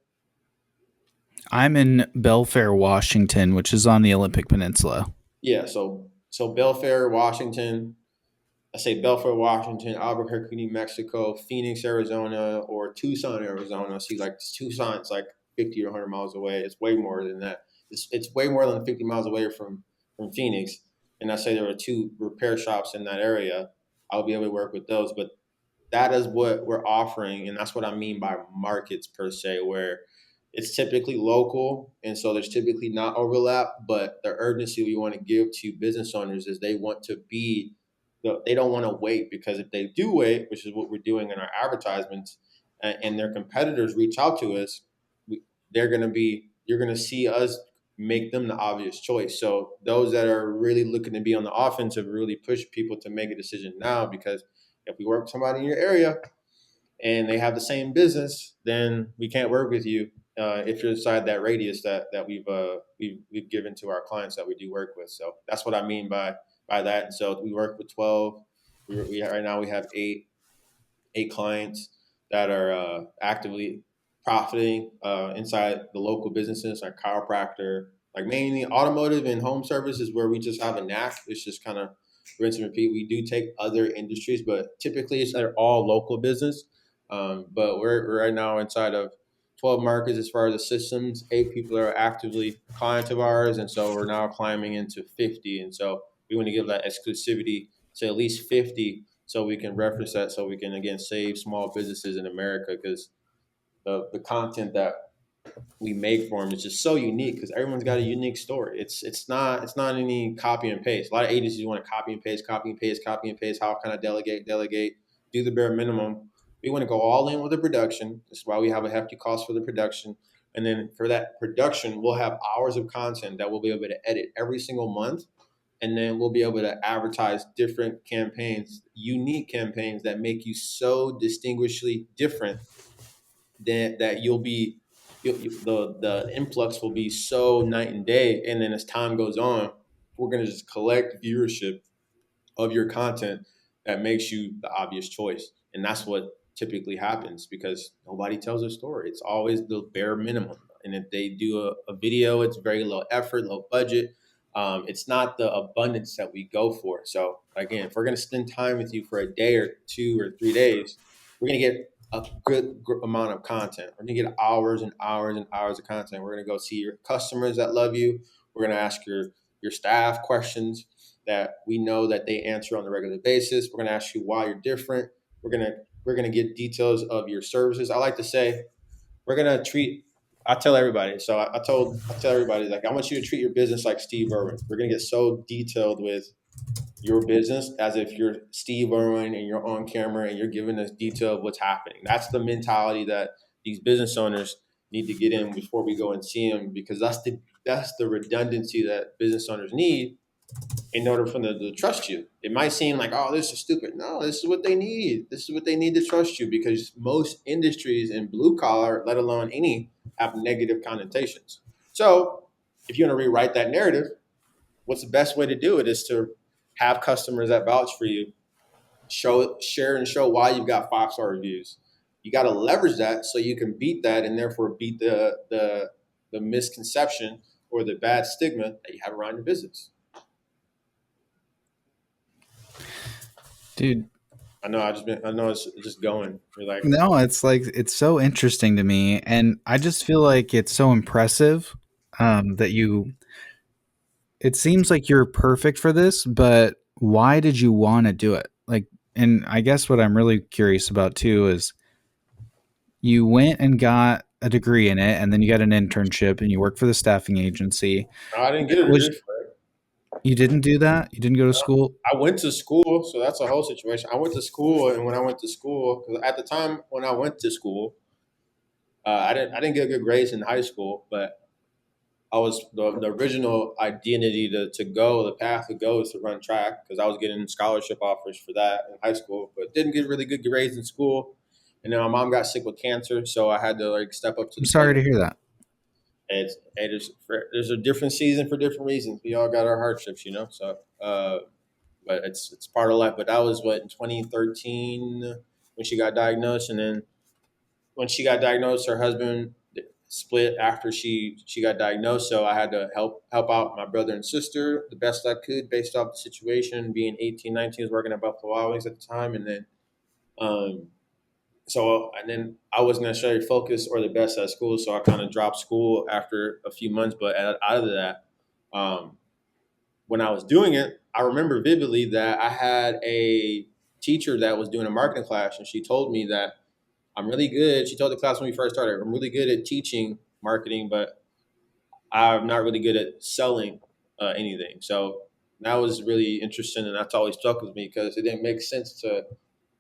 I'm in Belfair, Washington, which is on the Olympic Peninsula. Yeah, so Belfair, Washington. I say Belfair, Washington, Albuquerque, New Mexico, Phoenix, Arizona, or Tucson, Arizona. See, like Tucson's like 50 or 100 miles away. It's way more than that. It's way more than 50 miles away from Phoenix. And I say there are two repair shops in that area. I'll be able to work with those. But that is what we're offering, and that's what I mean by markets per se, where it's typically local, and so there's typically not overlap. But the urgency we want to give to business owners is they want to be, they don't want to wait, because if they do wait, which is what we're doing in our advertisements, and their competitors reach out to us, they're going to be, you're going to see us make them the obvious choice. So those that are really looking to be on the offensive really push people to make a decision now, because if we work with somebody in your area and they have the same business, then we can't work with you if you're inside that radius that we've given to our clients that we do work with. So that's what I mean by that. And so we work with 12. Right now we have eight clients that are actively profiting inside the local businesses, like chiropractor, like mainly automotive and home service is where we just have a knack. It's just kind of rinse and repeat. We do take other industries, but typically they're all local business. But we're right now inside of 12 markets as far as the systems. Eight people are actively clients of ours, and so we're now climbing into 50. And so we want to give that exclusivity to at least 50, so we can reference that, so we can again save small businesses in America, because the content that we make for them is just so unique, because everyone's got a unique story. It's not any copy and paste. A lot of agencies want to copy and paste, copy and paste, copy and paste. How can I delegate, do the bare minimum? We want to go all in with the production. That's why we have a hefty cost for the production. And then for that production, we'll have hours of content that we'll be able to edit every single month. And then we'll be able to advertise different campaigns, unique campaigns that make you so distinguishedly different, that the influx will be so night and day. And then as time goes on, we're going to just collect viewership of your content that makes you the obvious choice. And that's what typically happens, because nobody tells a story. It's always the bare minimum. And if they do a video, it's very low effort, low budget. It's not the abundance that we go for. So again, if we're going to spend time with you for a day or 2 or 3 days, we're going to get a good amount of content. We're going to get hours and hours and hours of content. We're going to go see your customers that love you. We're going to ask your staff questions that we know that they answer on a regular basis. We're going to ask you why you're different. We're going to get details of your services. I like to say we're going to treat. I tell everybody. So I tell everybody, like, I want you to treat your business like Steve Irwin. We're going to get so detailed with your business as if you're Steve Irwin and you're on camera and you're giving us detail of what's happening. That's the mentality that these business owners need to get in before we go and see them, because that's the redundancy that business owners need in order for them to trust you. It might seem like, oh, this is stupid. No, this is what they need. This is what they need to trust you, because most industries in blue collar, let alone any, have negative connotations. So if you want to rewrite that narrative, what's the best way to do it is to have customers that vouch for you, share and show why you've got 5-star reviews. You got to leverage that so you can beat that, and therefore beat the misconception or the bad stigma that you have around your business. Dude, I know it's just going. You're like, no, it's like it's so interesting to me, and I just feel like it's so impressive that you. It seems like you're perfect for this, but why did you want to do it? Like, and I guess what I'm really curious about too is you went and got a degree in it, and then you got an internship, and you worked for the staffing agency. "Oh, I didn't get a Was degree for it. you didn't do that? You didn't go to school? I went to school, so that's a whole situation. I went to school, and when I went to school, because at the time when I went to school, I didn't get good grades in high school, but I was the original identity to go, the path to go is to run track, because I was getting scholarship offers for that in high school, but didn't get really good grades in school. And then my mom got sick with cancer, so I had to like step up to I'm the plate. sorry to hear that. There's a different season for different reasons. We all got our hardships, you know. So, but it's part of life. But that was what, in 2013 when she got diagnosed, and then when she got diagnosed, her husband split after she got diagnosed. So I had to help out my brother and sister the best I could based off the situation. Being 18, 19, was working at Buffalo Wild Wings at the time, and then um, and then I wasn't necessarily focused or the best at school, so I kind of dropped school after a few months. But out of that, um, when I was doing it, I remember vividly that I had a teacher that was doing a marketing class, and she told me that I'm really good. She told the class when we first started, I'm really good at teaching marketing, but I'm not really good at selling anything. So that was really interesting, and that's always stuck with me, because it didn't make sense to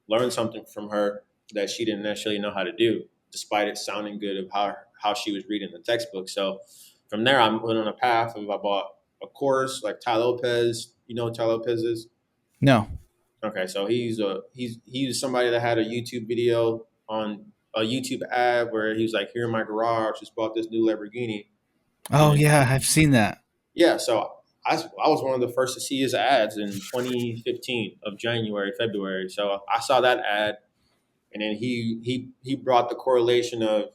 learn something from her that she didn't necessarily know how to do, despite it sounding good of how she was reading the textbook. So from there, I went on a path of I bought a course like Ty Lopez. You know what Ty Lopez is? No. Okay, so he's somebody that had a YouTube video on a YouTube ad where he was like, "Here in my garage, just bought this new Lamborghini," and Oh then yeah, I've seen that. yeah, so I was one of the first to see his ads in 2015 of January, February. So I saw that ad, and then he brought the correlation of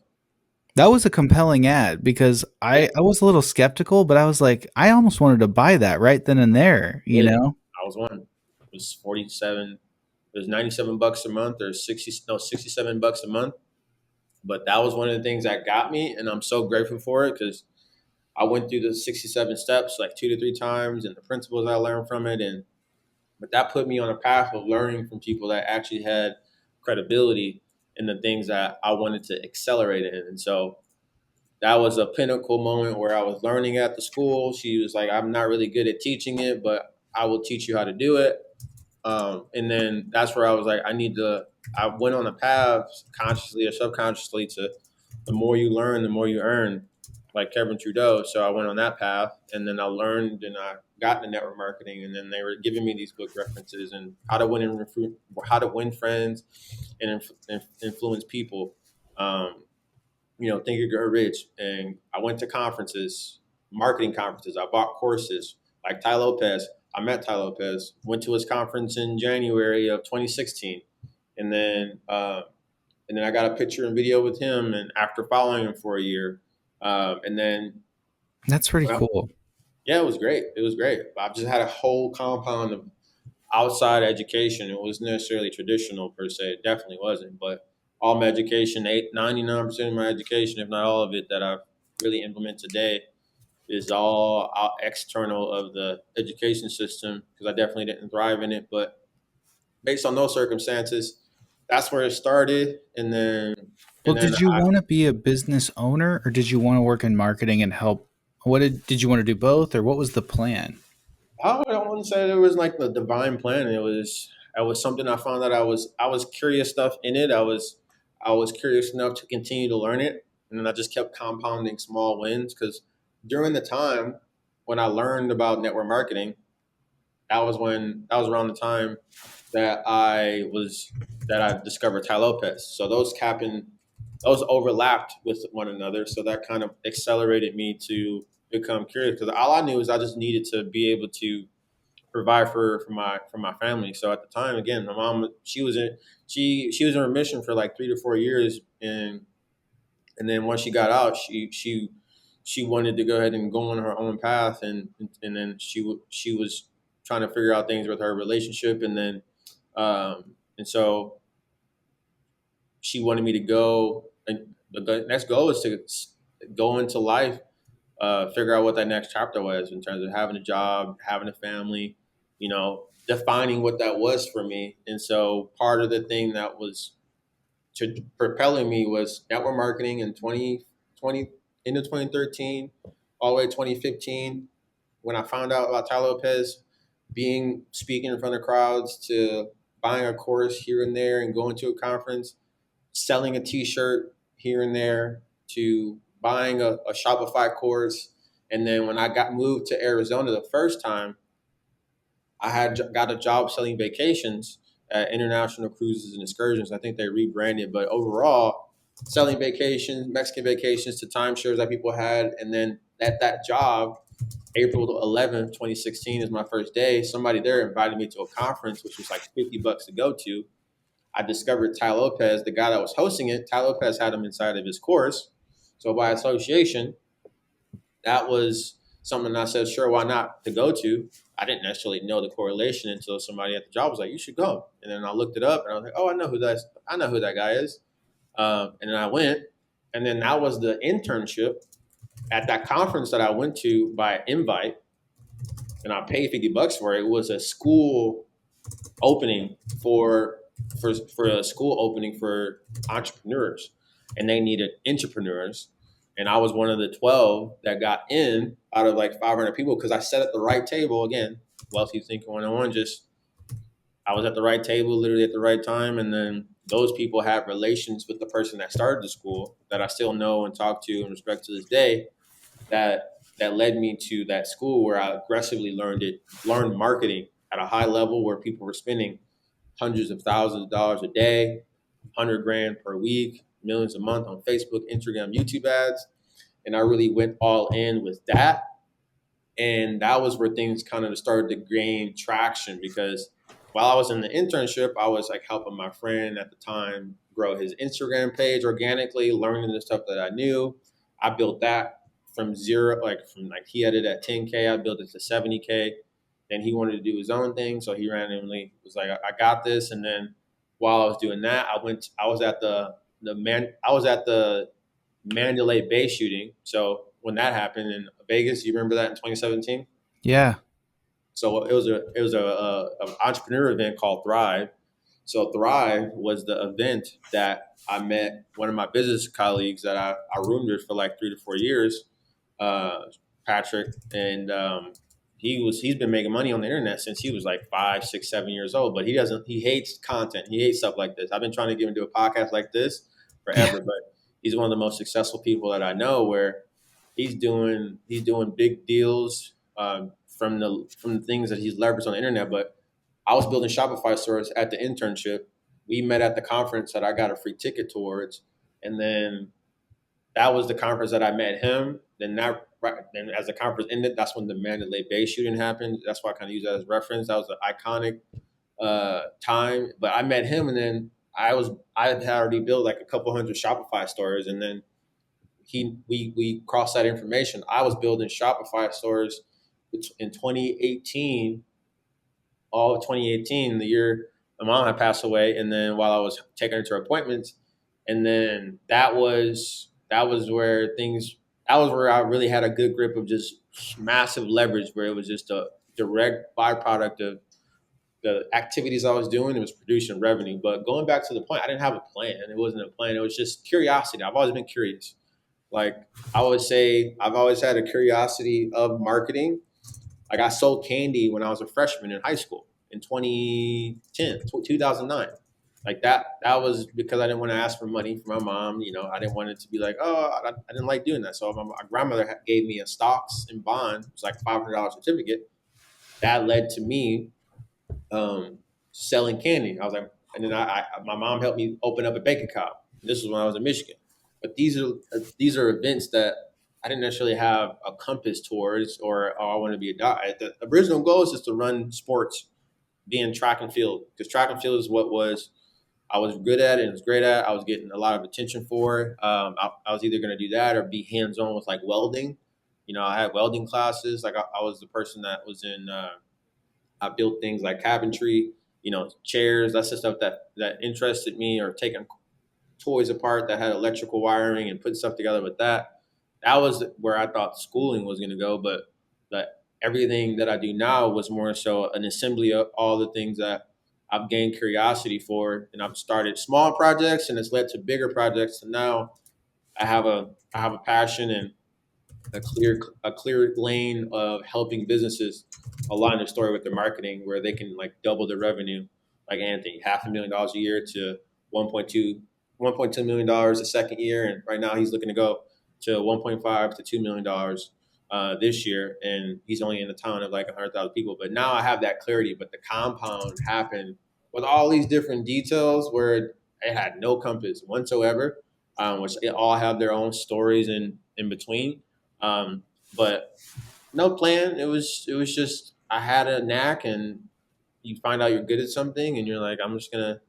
That was a compelling ad because yeah, I was a little skeptical, but I was like, I almost wanted to buy that right then and there, you did. know? I was one. It was 47. It was $97 a month, or 67 bucks a month. But that was one of the things that got me, and I'm so grateful for it, because I went through the 67 steps like 2 to 3 times, and the principles I learned from it, and but that put me on a path of learning from people that actually had credibility in the things that I wanted to accelerate in. And so that was a pinnacle moment where I was learning at the school. She was like, "I'm not really good at teaching it, but I will teach you how to do it." And then that's where I was like, I need to. I went on a path, consciously or subconsciously, to the more you learn, the more you earn, like Kevin Trudeau. So I went on that path, and then I learned, and I got into network marketing, and then they were giving me these book references and how to win friends and influence people. Um, Think and Grow Rich. And I went to conferences, marketing conferences. I bought courses like Ty Lopez. I met Ty Lopez, went to his conference in January of 2016. And then, uh, and then I got a picture and video with him, and after following him for a year. And then, That's pretty well, cool. yeah, it was great. It was great. I've just had a whole compound of outside education. It wasn't necessarily traditional per se. It definitely wasn't. But all my education, 99% of my education, if not all of it, that I've really implemented today is all out external of the education system, because I definitely didn't thrive in it. But based on those circumstances, that's where it started. And then, Well, and then did you I, want to be a business owner or did you want to work in marketing and help? What did you want to do both or what was the plan? I wouldn't say it was like the divine plan. It was something I found that I was curious enough in it. I was curious enough to continue to learn it, and then I just kept compounding small wins because during the time when I learned about network marketing, that was around the time that I discovered Ty Lopez. So those overlapped with one another. So that kind of accelerated me to become curious because all I knew is I just needed to be able to provide for my family. So at the time, again, my mom she was in remission for like 3 to 4 years, and then once she got out, she wanted to go ahead and go on her own path, and then she was trying to figure out things with her relationship, and so she wanted me to go. And the next goal is to go into life, figure out what that next chapter was in terms of having a job, having a family, defining what that was for me. And so part of the thing that was to propelling me was network marketing in 2020 into 2013, all the way to 2015. When I found out about Ty Lopez, being speaking in front of crowds to buying a course here and there and going to a conference, selling a T-shirt here and there to buying a Shopify course. And then when I got moved to Arizona the first time, I had got a job selling vacations at International Cruises and Excursions. I think they rebranded, but overall, selling vacations, Mexican vacations to timeshares that people had. And then at that job, April 11th, 2016 is my first day. Somebody there invited me to a conference, which was like $50 to go to. I discovered Ty Lopez, the guy that was hosting it. Ty Lopez had him inside of his course. So by association, that was something I said, sure, why not to go to. I didn't necessarily know the correlation until somebody at the job was like, you should go. And then I looked it up and I was like, oh, I know who that guy is. And then I went. And then that was the internship at that conference that I went to by invite. And I paid $50 for it. It was a school opening for a school opening for entrepreneurs, and they needed entrepreneurs. And I was one of the 12 that got in out of like 500 people because I sat at the right table. Again, wealthy thinking 101. Just I was at the right table, literally at the right time, and then those people have relations with the person that started the school that I still know and talk to and respect to this day. That led me to that school where I aggressively learned marketing at a high level where people were spending hundreds of thousands of dollars a day, 100 grand per week, millions a month on Facebook, Instagram, YouTube ads. And I really went all in with that. And that was where things kind of started to gain traction because while I was in the internship, I was like helping my friend at the time grow his Instagram page organically, learning the stuff that I knew. I built that from zero, from like he had it at 10K, I built it to 70K. Then he wanted to do his own thing, so he randomly was like, "I got this." And then while I was doing that, I was at I was at the Mandalay Bay shooting. So when that happened in Vegas, you remember that in 2017? Yeah. So it was a entrepreneur event called Thrive. So Thrive was the event that I met one of my business colleagues that I roomed with for like 3 to 4 years, uh, Patrick, and he's been making money on the internet since he was like 5, 6, 7 years old. But he hates content. He hates stuff like this. I've been trying to get him to do a podcast like this Yeah. forever, but he's one of the most successful people that I know where he's doing big deals from the things that he's leveraged on the internet. But I was building Shopify stores at the internship. We met at the conference that I got a free ticket towards, and then that was the conference that I met him. Then as the conference ended, that's when the Mandalay Bay shooting happened. That's why I kind of use that as reference. That was an iconic time. But I met him, and then I had already built like a couple hundred Shopify stores, and then we crossed that information. I was building Shopify stores in 2018, all of 2018, the year my mom had passed away, and then while I was taking her to her appointments, and then that was where things that was where I really had a good grip of just massive leverage, where it was just a direct byproduct of the activities I was doing. It was producing revenue. But going back to the point, I didn't have a plan. It wasn't a plan. It was just curiosity. I've always been curious. Like I would say, I've always had a curiosity of marketing. Like I sold candy when I was a freshman in high school in 2010, 2009. Like that was because I didn't want to ask for money from my mom. You know, I didn't want it to be like, oh, I didn't like doing that. So my grandmother gave me a stocks and bond. It was like $500 certificate. That led to me selling candy. I was like, and then my mom helped me open up a bank account. This was when I was in Michigan. But these are events that I didn't necessarily have a compass towards, or oh, I want to be a doctor. The original goal is just to run sports, be in track and field, because track and field is what was I was good at and was great at. I was getting a lot of attention for. I was either going to do that or be hands on with like welding. You know, I had welding classes. Like I was the person that was in. I built things like cabinetry, you know, chairs. That's the stuff that interested me. Or taking toys apart that had electrical wiring and putting stuff together with that. That was where I thought schooling was going to go. But everything that I do now was more so an assembly of all the things that I've gained curiosity for, and I've started small projects, and it's led to bigger projects. And now I have a passion and a clear lane of helping businesses align their story with their marketing, where they can like double their revenue, like Anthony, $500,000 a year to 1.2 $1.2 million the second year, and right now he's looking to go to 1.5 to $2 million this year, and he's only in a town of like 100,000 people. But now I have that clarity. But the compound happened with all these different details where it had no compass whatsoever, which they all have their own stories in between. Um, but no plan. It was just I had a knack, and you find out you're good at something, and you're like, I'm just gonna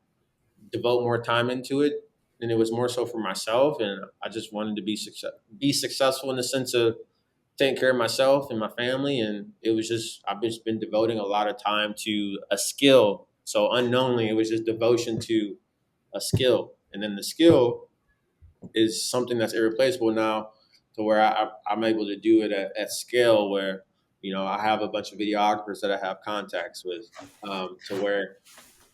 devote more time into it. And it was more so for myself, and I just wanted to be successful in the sense of taking care of myself and my family. And it was just I've just been devoting a lot of time to a skill. So unknowingly, it was just devotion to a skill, and then the skill is something that's irreplaceable now, to where I'm able to do it at scale, where I have a bunch of videographers that I have contacts with, to where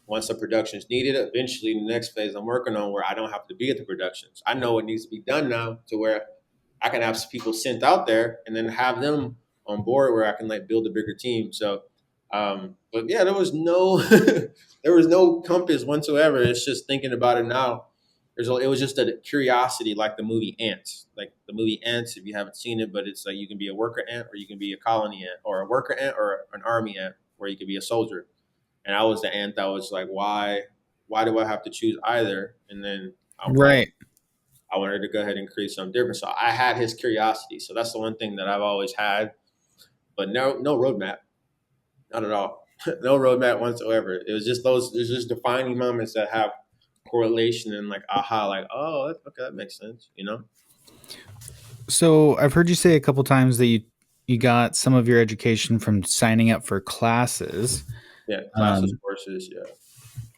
once the production is needed, eventually the next phase I'm working on, where I don't have to be at the productions. I know what needs to be done now, to where I can have people sent out there and then have them on board, where I can like build a bigger team. So, but yeah, there was no there was no compass whatsoever. It's just thinking about it now. It was just a curiosity, like the movie Ants. Like the movie Ants, if you haven't seen it, but it's like you can be a worker ant, or you can be a colony ant, or a worker ant, or an army ant, where you could be a soldier. And I was the ant that was like, why do I have to choose either? And then Right. I wanted to go ahead and create something different. So I had his curiosity. So that's the one thing that I've always had, but no roadmap, not at all, no roadmap whatsoever. It was just defining moments that have correlation and like aha, like oh, okay, that makes sense, you know. So I've heard you say a couple times that you got some of your education from signing up for classes. Yeah, classes, Um, courses, yeah.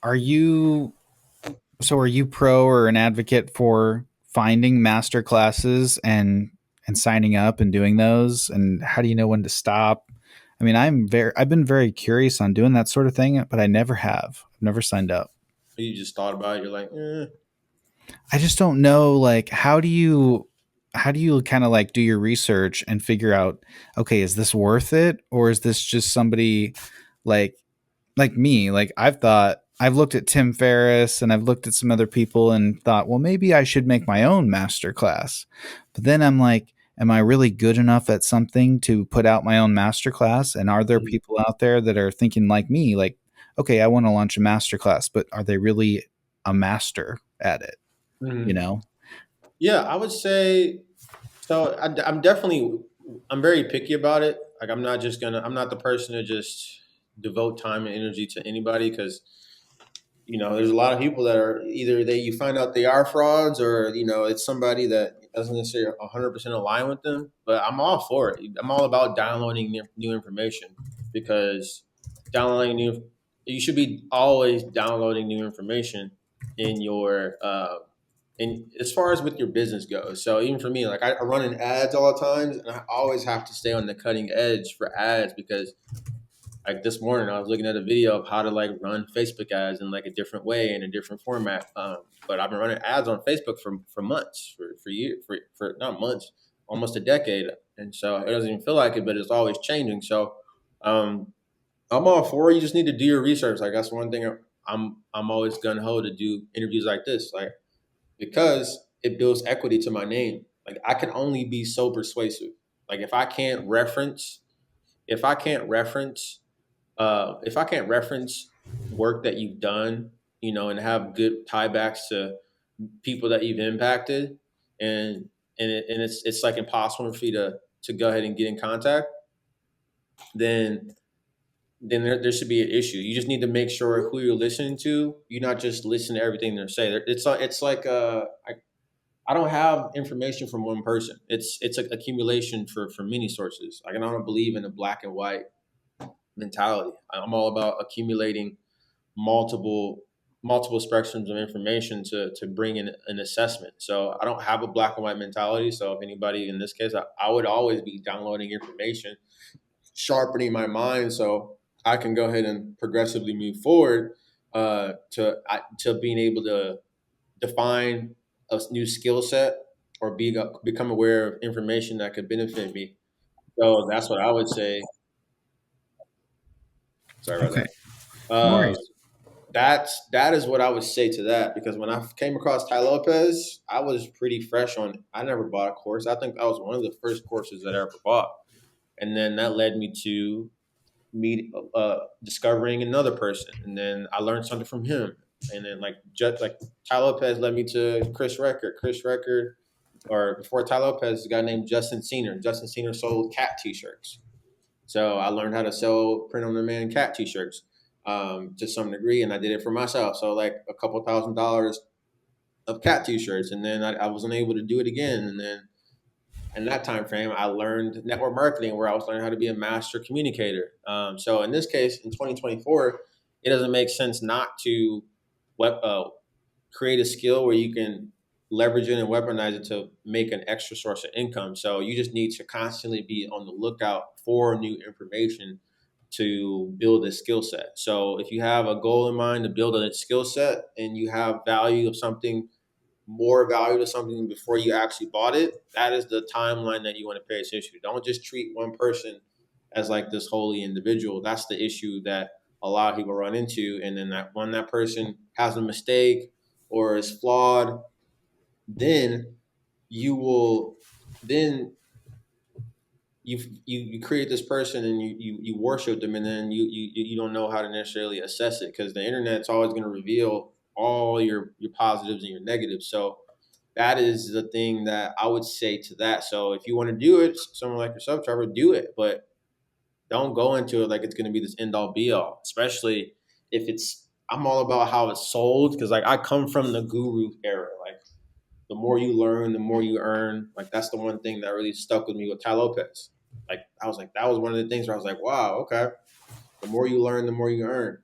are you are you pro or an advocate for finding master classes and signing up and doing those? And how do you know when to stop? I mean, I've been very curious on doing that sort of thing, but I never have. I've never signed up. You just thought about it. You're like, I just don't know, like, how do you kind of like do your research and figure out, okay, is this worth it, or is this just somebody like me? Like I've looked at Tim Ferriss and I've looked at some other people and thought, well, maybe I should make my own master class. But then I'm like, am I really good enough at something to put out my own master class? And are there mm, people out there that are thinking like me, like, okay, I want to launch a master class, but are they really a master at it? You mm. know? Yeah, I would say so. I'm very picky about it. Like I'm not the person to just devote time and energy to anybody, because there's a lot of people that are either you find out they are frauds, or it's somebody that doesn't necessarily 100% align with them. But I'm all for it. I'm all about downloading new information, because downloading new you should be always downloading new information in your and as far as with your business goes. So even for me, like I run in ads all the time, and I always have to stay on the cutting edge for ads, because like this morning, I was looking at a video of how to like run Facebook ads in like a different way, in a different format. But I've been running ads on Facebook for months, for years, for not months, almost a decade. And so it doesn't even feel like it, but it's always changing. So Um, I'm all for it. You just need to do your research. Like that's one thing I'm always gun ho to do interviews like this, like because it builds equity to my name. Like I can only be so persuasive. Like if I can't reference if I can't reference work that you've done, and have good tiebacks to people that you've impacted, and it's like impossible for you to go ahead and get in contact, then there should be an issue. You just need to make sure who you're listening to. You not just listen to everything they're saying. It's like I don't have information from one person. It's an accumulation for many sources. Like I don't believe in a black and white mentality. I'm all about accumulating multiple multiple spectrums of information to bring in an assessment. So I don't have a black and white mentality. So if anybody in this case, I would always be downloading information, sharpening my mind so I can go ahead and progressively move forward to being able to define a new skill set or become aware of information that could benefit me. So that's what I would say. Sorry about Okay. that. No worries. That is what I would say to that because when I came across Ty Lopez, I was pretty fresh on. I never bought a course. I think that was one of the first courses that I ever bought, and then that led me to meet discovering another person, and then I learned something from him, and then like just like Ty Lopez led me to Chris Record, or before Ty Lopez, a guy named Justin Senior. Justin Senior sold cat T-shirts, so I learned how to sell print on demand cat T-shirts to some degree, and I did it for myself. So like a couple $1,000s of cat T-shirts, and then I wasn't able to do it again, and then in that time frame, I learned network marketing, where I was learning how to be a master communicator. So in this case, in 2024, it doesn't make sense not to web, create a skill where you can leverage it and weaponize it to make an extra source of income. So you just need to constantly be on the lookout for new information to build a skill set. So if you have a goal in mind to build a skill set and you have value of something, more value to something before you actually bought it, that is the timeline that you want to pay attention to. Don't just treat one person as like this holy individual. That's the issue that a lot of people run into. And then that when that person has a mistake or is flawed, then you will then you create this person and you worship them, and then you don't know how to necessarily assess it because the internet's always going to reveal all your positives and your negatives. So that is the thing that I would say to that. So if you want to do it, someone like yourself, Trevor, do it, but don't go into it like it's going to be this end all be all, especially if it's. I'm all about how it's sold because like I come from the guru era. Like the more you learn, the more you earn. Like that's the one thing that really stuck with me with Ty Lopez. Like I was like that was one of the things where I was like, wow, okay. The more you learn, the more you earn.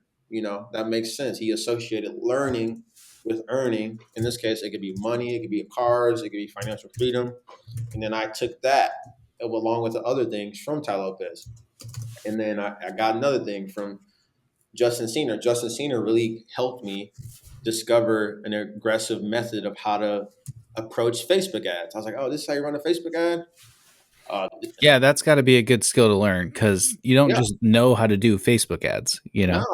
That makes sense. He associated learning with earning. In this case, it could be money, it could be cars, it could be financial freedom. And then I took that along with the other things from Ty Lopez. And then I got another thing from Justin Senior. Justin Senior really helped me discover an aggressive method of how to approach Facebook ads. I was like, oh, this is how you run a Facebook ad? Uh, Yeah, that's got to be a good skill to learn because you don't yeah, just know how to do Facebook ads, you no. know?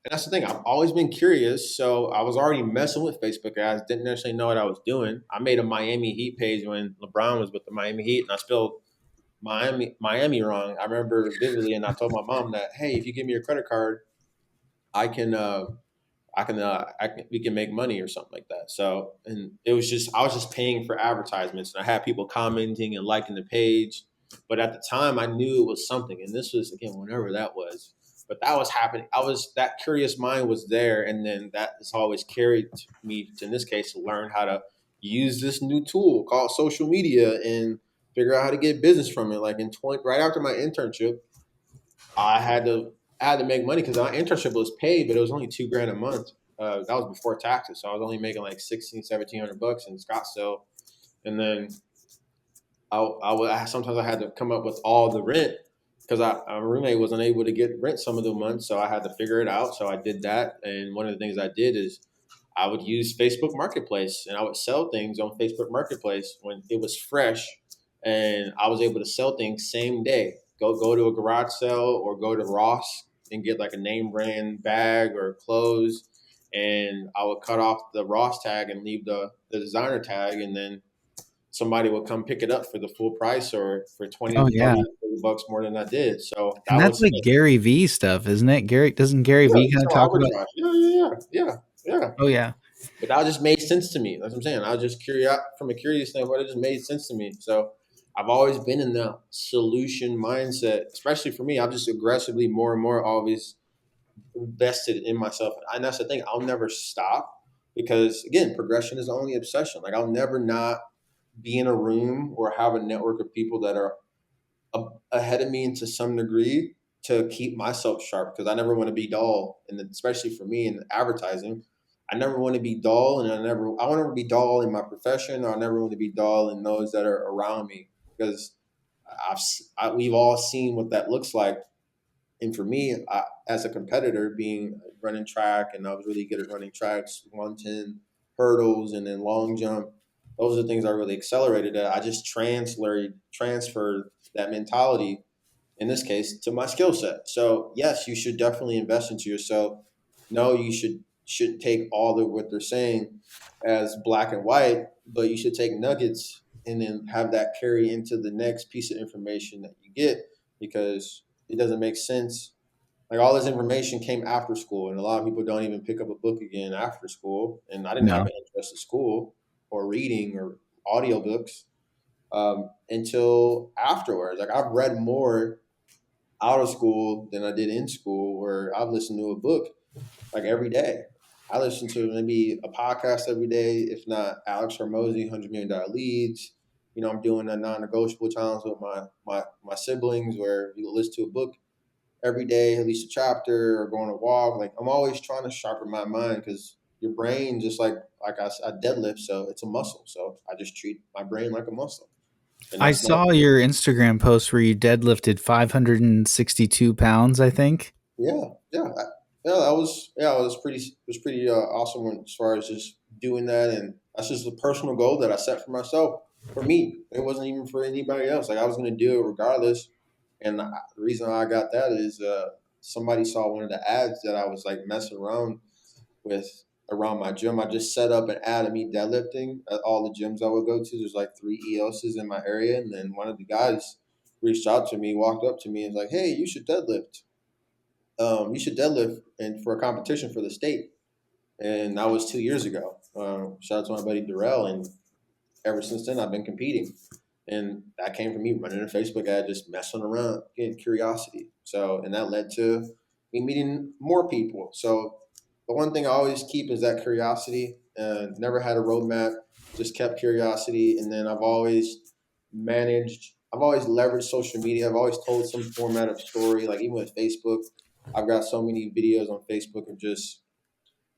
And that's the thing. I've always been curious. So I was already messing with Facebook ads, didn't necessarily know what I was doing. I made a Miami Heat page when LeBron was with the Miami Heat, and I spelled Miami wrong. I remember vividly, and I told my mom that, hey, if you give me your credit card, I can we can make money or something like that. So, and it was just, I was just paying for advertisements and I had people commenting and liking the page. But at the time I knew it was something. And this was again, whenever that was, but that was happening. That curious mind was there. And then that has always carried me to, in this case, to learn how to use this new tool called social media and figure out how to get business from it. Like right after my internship, I had to I had to make money because my internship was paid, but it was only 2 grand a month. That was before taxes, so I was only making like 1,700 bucks in Scottsdale, and then sometimes I had to come up with all the rent because my roommate wasn't able to get rent some of the months, so I had to figure it out. So I did that, and one of the things I did is I would use Facebook Marketplace and I would sell things on Facebook Marketplace when it was fresh, and I was able to sell things same day. go to a garage sale or go to Ross and get like a name brand bag or clothes, and I would cut off the Ross tag and leave the designer tag, and then somebody would come pick it up for the full price or for Oh 20, yeah. 30, $40 more than I did. So And that that's was like Gary V stuff, isn't it? Doesn't Gary yeah, V kind of retail talk about? arbitrage. Yeah. Oh yeah. But that just made sense to me. That's what I'm saying. I was just curious from a curious standpoint. It just made sense to me. So I've always been in the solution mindset, especially for me. I'm just aggressively more and more always invested in myself, and that's the thing. I'll never stop because again, progression is the only obsession. Like I'll never not be in a room or have a network of people that are ahead of me to some degree to keep myself sharp because I never want to be dull, and especially for me in advertising, I never want to be dull, and I want to be dull in my profession, or I never want to be dull in those that are around me because we've all seen what that looks like. And for me, as a competitor, being running track, and I was really good at running tracks, 110 hurdles, and then long jump. Those are the things I really accelerated at. I just transferred that mentality in this case to my skill set. So yes, you should definitely invest into yourself. No, you should take all of what they're saying as black and white, but you should take nuggets and then have that carry into the next piece of information that you get because it doesn't make sense. Like all this information came after school, and a lot of people don't even pick up a book again after school. And I didn't have No. an interest in school or reading or audiobooks until afterwards. Like I've read more out of school than I did in school, where I've listened to a book like every day. I listen to maybe a podcast every day, if not Alex Hormozy, $100 Million Leads. I'm doing a non-negotiable challenge with my siblings where you listen to a book every day, at least a chapter, or going to walk. Like I'm always trying to sharpen my mind because your brain, just like I deadlift, so it's a muscle. So I just treat my brain like a muscle, and I that's not. saw your Instagram post where you deadlifted 562 pounds, I think. Yeah, yeah, it was pretty awesome as far as just doing that, and that's just a personal goal that I set for myself. For me, it wasn't even for anybody else. Like I was going to do it regardless, and the reason I got that is somebody saw one of the ads that I was like messing around with around my gym. I just set up an ad of me deadlifting at all the gyms I would go to. There's like 3 EOSs in my area, and then one of the guys reached out to me, walked up to me, and was like, "Hey, you should deadlift and for a competition for the state." And that was 2 years ago. Shout out to my buddy Darrell, and ever since then I've been competing. And that came from me running a Facebook ad, just messing around, getting curiosity. So, and that led to me meeting more people. So, the one thing I always keep is that curiosity. Never had a roadmap, just kept curiosity. And then I've always leveraged social media. I've always told some format of story, like even with Facebook. I've got so many videos on Facebook of just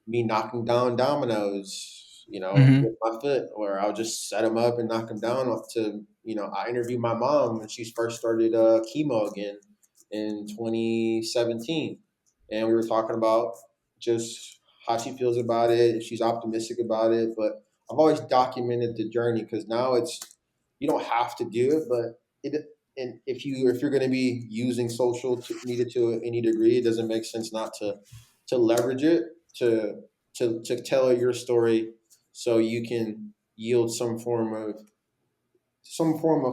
me knocking down dominoes, Hmm. with my foot, or I'll just set them up and knock them down up to, I interviewed my mom when she first started chemo again in 2017. And we were talking about just how she feels about it, if she's optimistic about it. But I've always documented the journey because now you don't have to do it, but and if you're going to be using social needed to any degree, it doesn't make sense not to leverage it to to tell your story so you can yield some form of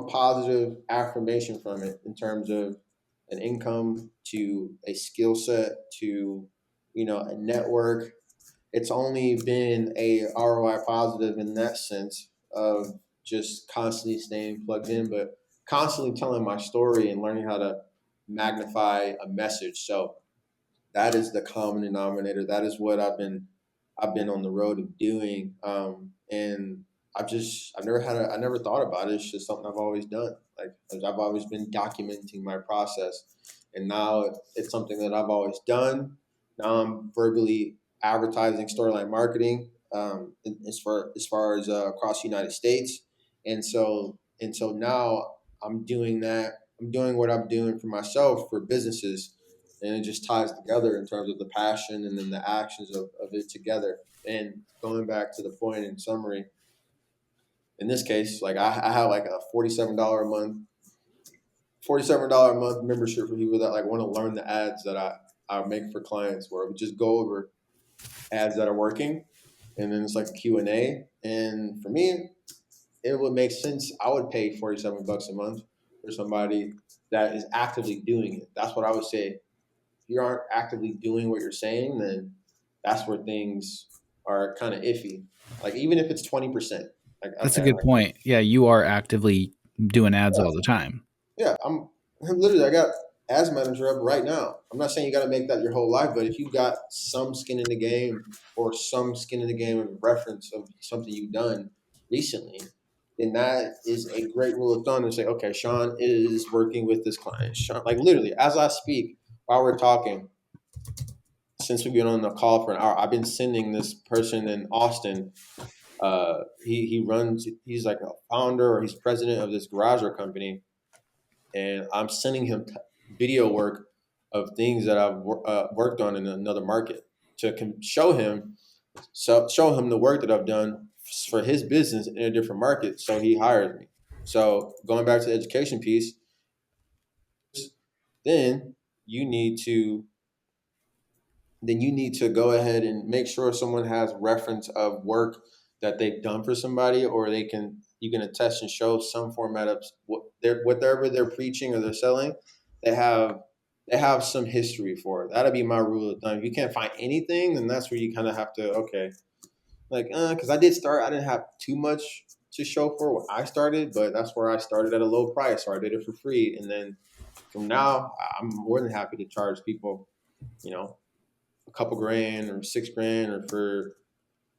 positive affirmation from it in terms of an income to a skill set to a network. It's only been a ROI positive in that sense of just constantly staying plugged in, but constantly telling my story and learning how to magnify a message. So that is the common denominator. That is what I've been on the road of doing. And I never thought about it. It's just something I've always done. Like I've always been documenting my process, and now it's something that I've always done. Now I'm verbally advertising storyline marketing, as far as across the United States, and so now I'm doing that. I'm doing what I'm doing for myself for businesses, and it just ties together in terms of the passion and then the actions of it together. And going back to the point in summary, in this case, like I have like a $47 a month $47 a month membership for people that like want to learn the ads that I make for clients, where we just go over ads that are working, and then it's like a Q&A. And for me, it would make sense. I would pay $47 a month for somebody that is actively doing it. That's what I would say. If you aren't actively doing what you're saying, then that's where things are kind of iffy. Like even if it's 20%, like That's a okay, good point. Yeah, you are actively doing ads yeah, all the time. yeah, I'm literally I got ads manager up right now. I'm not saying you got to make that your whole life, but if you got some skin in the game or some skin in the game of reference of something you've done recently, then that is a great rule of thumb to say, okay, Shawn is working with this client. Shawn, like literally, as I speak, while we're talking, since we've been on the call for an hour, I've been sending this person in Austin. He runs. He's like a founder or he's president of this garager company, and I'm sending him video work of things that I've worked on in another market to show him, show him the work that I've done for his business in a different market. So he hires me. So going back to the education piece, then you need to go ahead and make sure someone has reference of work that they've done for somebody, or you can attest and show some format of whatever they're preaching or they're selling. They have some history for it. That'll be my rule of thumb. If you can't find anything, then that's where you kind of have to okay, like because I did start. I didn't have too much to show for when I started, but that's where I started at a low price, or I did it for free, and then from now I'm more than happy to charge people, you know, a couple grand or 6 grand or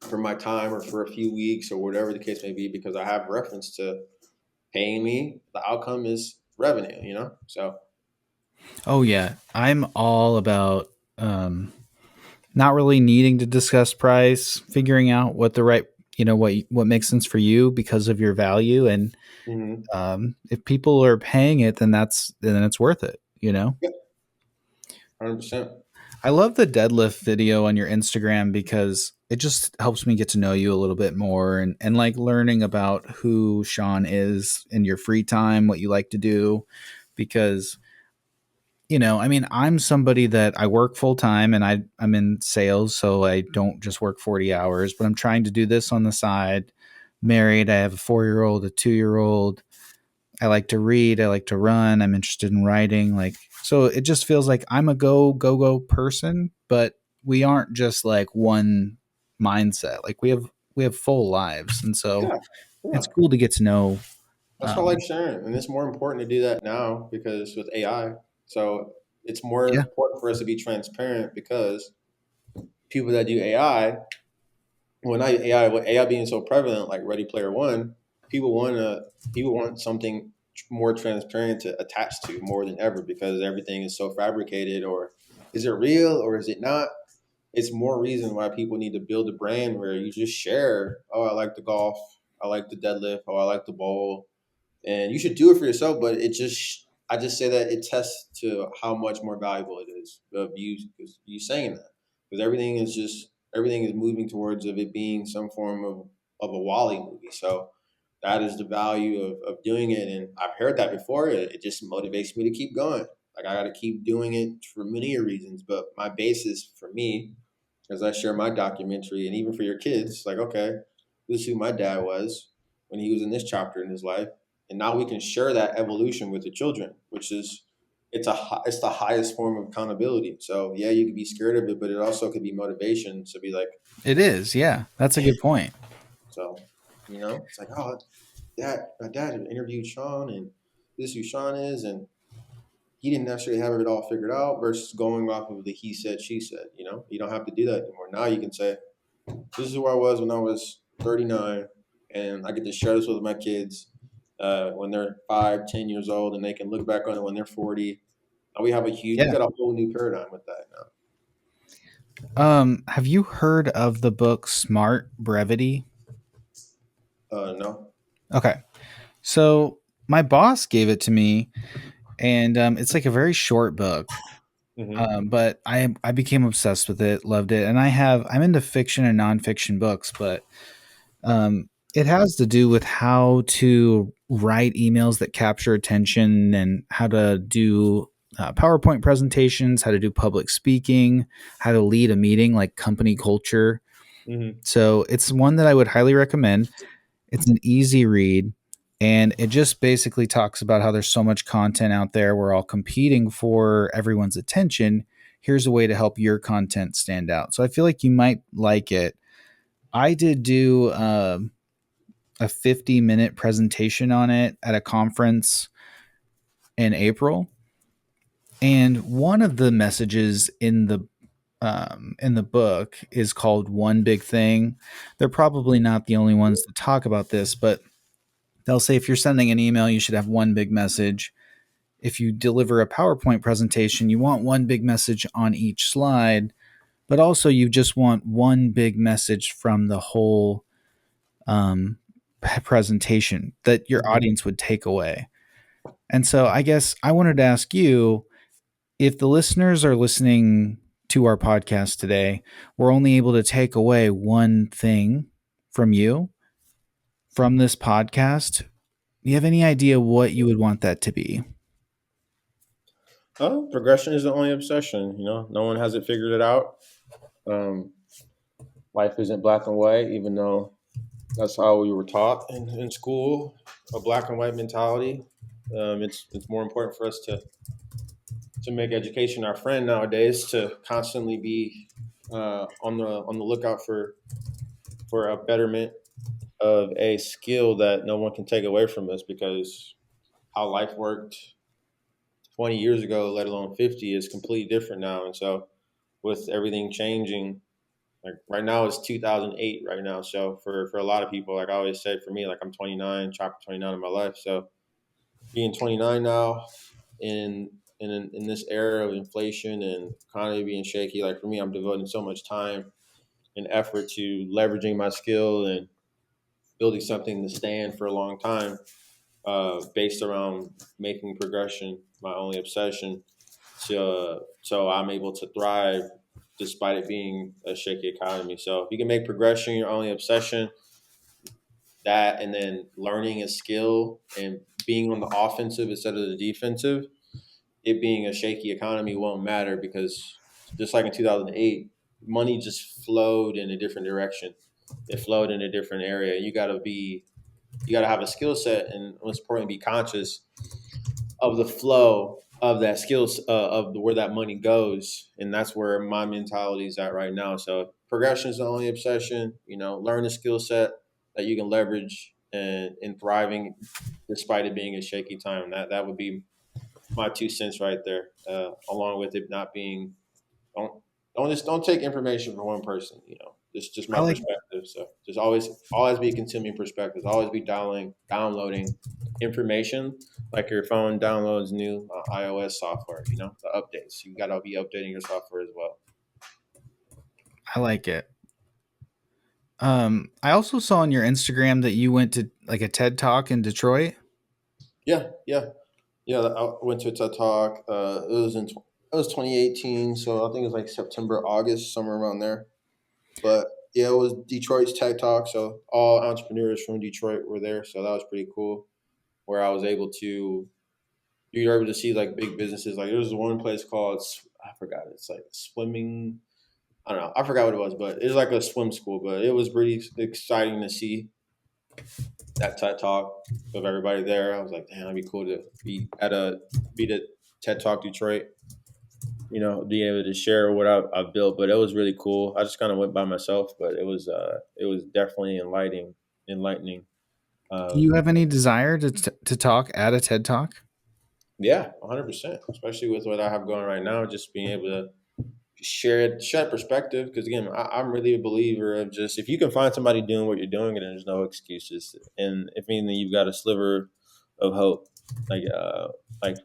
for my time or for a few weeks or whatever the case may be, because I have reference to paying me. The outcome is revenue, you know? So Oh yeah, I'm all about um, not really needing to discuss price, figuring out what the right, what makes sense for you because of your value, and mhm. if people are paying it, then it's worth it. You know, Yeah, 100%. I love the deadlift video on your Instagram because it just helps me get to know you a little bit more, and like learning about who Shawn is in your free time, what you like to do, because I mean, I'm somebody that I work full time and I'm in sales, so I don't just work 40 hours, but I'm trying to do this on the side. Married, I have a 4-year-old, a 2-year-old. I like to read, I like to run, I'm interested in writing. Like, so it just feels like I'm a go person, but we aren't just like one mindset. Like we have full lives. And so Yeah, yeah. it's cool to get to know. That's why I like Um, sharing. And it's more important to do that now because with AI. So it's more yeah, important for us to be transparent because people that do AI, when I AI with AI being so prevalent, like Ready Player One, people want something more transparent to attach to more than ever because everything is so fabricated. Or is it real or is it not? It's more reason why people need to build a brand where you just share. Oh, I like the golf. I like the deadlift. Oh, I like the bowl, and you should do it for yourself. But I just say that it tests to how much more valuable it is of you saying that, because everything is moving towards of it being some form of a Wally movie. So that is the value of doing it, and I've heard that before. It just motivates me to keep going. Like I got to keep doing it for many reasons, but my basis for me, as I share my documentary, and even for your kids, like okay, this is who my dad was when he was in this chapter in his life, and now we can share that evolution with the children, which is it's the highest form of accountability. So yeah, you could be scared of it, but it also could be motivation to be like, it is. Yeah, that's a good point. so it's like oh, my dad had interviewed Shawn, and this is who Shawn is, and he didn't necessarily have it all figured out. Versus going off of the he said she said. You don't have to do that anymore. Now you can say, this is where I was when I was 39, and I get to share this with my kids when they're 5, 10 years old, and they can look back on it when they're 40. And we Yeah. got a whole new paradigm with that now. Have you heard of the book Smart Brevity? No. Okay. So my boss gave it to me, and it's like a very short book. Hmm. But I became obsessed with it, loved it, and I'm into fiction and nonfiction books. But It has to do with how to write emails that capture attention and how to do PowerPoint presentations, how to do public speaking, how to lead a meeting, like company culture. Hmm. So it's one that I would highly recommend. It's an easy read, and it just basically talks about how there's so much content out there. We're all competing for everyone's attention. Here's a way to help your content stand out. So I feel like you might like it. I did do a 50-minute presentation on it at a conference in April. And one of the messages in the book is called One Big Thing. They're probably not the only ones that talk about this, but they'll say if you're sending an email, you should have one big message. If you deliver a PowerPoint presentation, you want one big message on each slide, but also you just want one big message from the whole um, presentation that your Hmm. audience would take away. And so I guess I wanted to ask you, if the listeners are listening to our podcast today, we're only able to take away one thing from you from this podcast. Do you have any idea what you would want that to be? Oh, progression is the only obsession. No one has it figured it out. Um, Life isn't black and white, even though that's how we were taught in school, a black and white mentality. It's more important for us to make education our friend nowadays, to constantly be on the lookout for a betterment of a skill that no one can take away from us, because how life worked 20 years ago, let alone 50, is completely different now. And so with everything changing, like right now it's 2008 right now. So for a lot of people, like I always say, for me, like I'm 29, chapter 29 in my life. So being 29 now in this era of inflation and economy being shaky, like for me, I'm devoting so much time and effort to leveraging my skill and building something to stand for a long time, based around making progression my only obsession. So I'm able to thrive despite it being a shaky economy. So if you can make progression your only obsession, that and then learning a skill and being on the offensive instead of the defensive, it being a shaky economy won't matter, because just like in 2008, money just flowed in a different direction. It flowed in a different area. You got to have a skill set, and most importantly, be conscious of the flow of that skills, of where that money goes. And that's where my mentality is at right now. So progression is the only obsession. Learn a skill set that you can leverage and in thriving despite it being a shaky time. That would be my 2 cents right there. Along with it not being, don't don't take information from one person. Just I my like perspective. So just always be consuming perspectives. Always be downloading information, like your phone downloads new iOS software. The updates. You got to be updating your software as well. I like it. I also saw on your Instagram that you went to like a TED Talk in Detroit. Yeah, yeah, yeah. I went to a TED Talk. It was 2018, so I think it was like September, August, somewhere around there. But yeah, it was Detroit's Tech Talk, so all entrepreneurs from Detroit were there. So that was pretty cool. Where I was able to, you were able to see like big businesses. Like there was one place called, I forgot, it's like swimming. I don't know, I forgot what it was, but it was like a swim school. But it was pretty exciting to see that TED Talk of everybody there. I was like, damn, it'd be cool to be at TED Talk Detroit. Being able to share what I've built. But it was really cool. I just kind of went by myself, but it was definitely enlightening. Do you Um, have any desire to talk at a TED Talk? yeah, 100%. Especially with what I have going right now, just being able to share perspective. Because again, I'm really a believer of, just if you can find somebody doing what you're doing, and there's no excuses. And if anything, you've got a sliver of hope. Like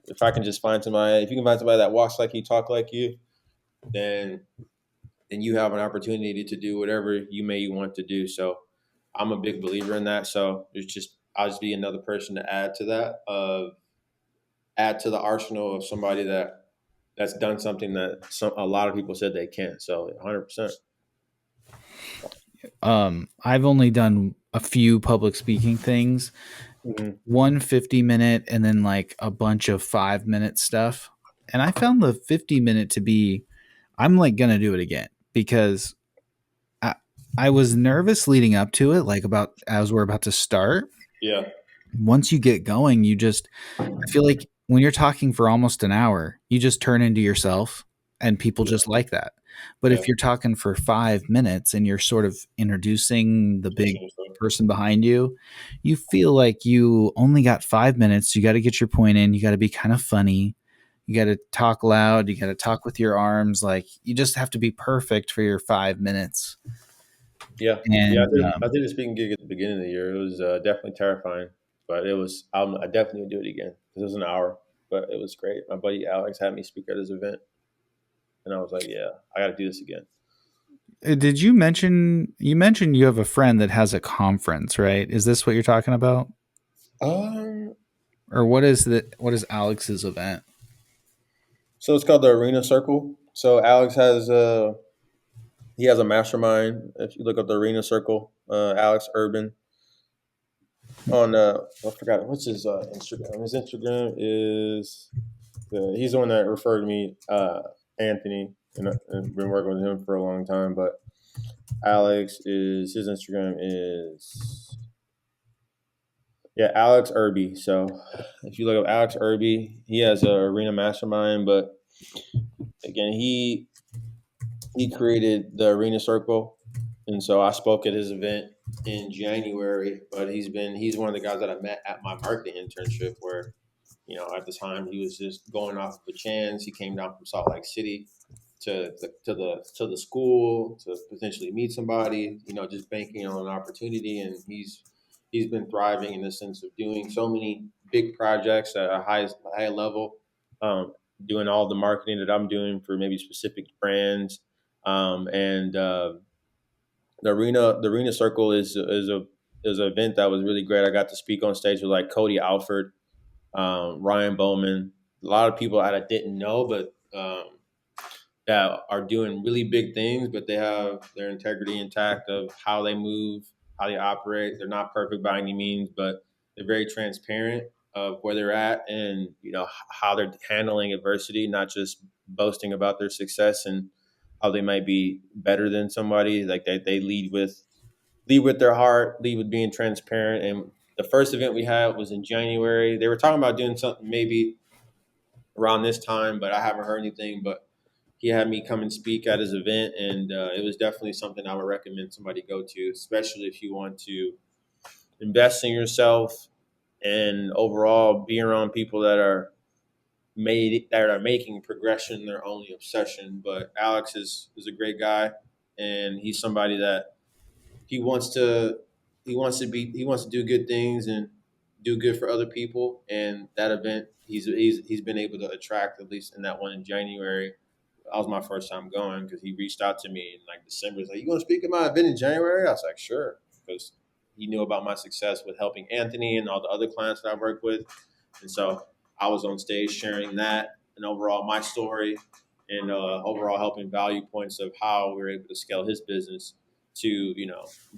if I can just find somebody, if you can find somebody that walks like you, talk like you, then you have an opportunity to do whatever you may want to do. So I'm a big believer in that. So I'll just be another person to add to that, add to the arsenal of somebody that's done something that a lot of people said they can't. So 100%. I've only done a few public speaking things, Hmm. one 50-minute and then like a bunch of 5-minute stuff. And I found the 50-minute to be, I'm like going to do it again because I, I was nervous leading up to it, like about as we're about to start. Yeah, Once you get going, I feel like when you're talking for almost an hour, you just turn into yourself and people yeah, just like that. But yeah. if you're talking for 5 minutes and you're sort of introducing the big Interesting stuff. person behind you, you feel like you only got 5 minutes. You got to get your point in. You got to be kind of funny. You got to talk loud. You got to talk with your arms. Like you just have to be perfect for your 5 minutes. Yeah, yeah. And I did a speaking gig at the beginning of the year. It was definitely terrifying, but it was. I definitely would do it again because it was an hour, but it was great. My buddy Alex had me speak at his event, and I was like, "Yeah, I got to do this again." did you mentioned you have a friend that has a conference, right? Is this what you're talking about? Um, Or what is Alex's event? so it's called the Arena Circle. So Alex has he has a mastermind. If you look up the Arena Circle, Alex Urban on I forgot what's his Instagram. His Instagram is he's the one that referred to me, Anthony, and been working with him for a long time. But Alex is his Instagram is Alex Irby. So if you look up Alex Irby, he has a arena mastermind. But again, he created the arena circle, and so I spoke at his event in January. But he's one of the guys that I met at my marketing internship where. At the time he was just going off of a chance. He came down from Salt Lake City to the school to potentially meet somebody. Just banking on an opportunity, and he's been thriving in the sense of doing so many big projects at a high level, doing all the marketing that I'm doing for maybe specific brands, and the arena circle is an event that was really great. I got to speak on stage with like Cody Alford, Ryan Bowman, a lot of people that I didn't know, but that are doing really big things, but they have their integrity intact of how they move, how they operate. They're not perfect by any means, but they're very transparent of where they're at and how they're handling adversity, not just boasting about their success and how they might be better than somebody. Like they lead with their heart, lead with being transparent. And the first event we had was in January. They were talking about doing something maybe around this time, but I haven't heard anything. But he had me come and speak at his event, and it was definitely something I would recommend somebody go to, especially if you want to invest in yourself and overall be around people that are making progression their only obsession. But Alex is a great guy, and he's somebody that he wants to he wants to do good things and do good for other people. And that event he's been able to attract, at least in that one in January. That was my first time going because he reached out to me in like December. He's like, "You want to speak at my event in January?" I was like, "Sure," because he knew about my success with helping Anthony and all the other clients that I work with, and so I was on stage sharing that and overall my story and overall helping value points of how we were able to scale his business to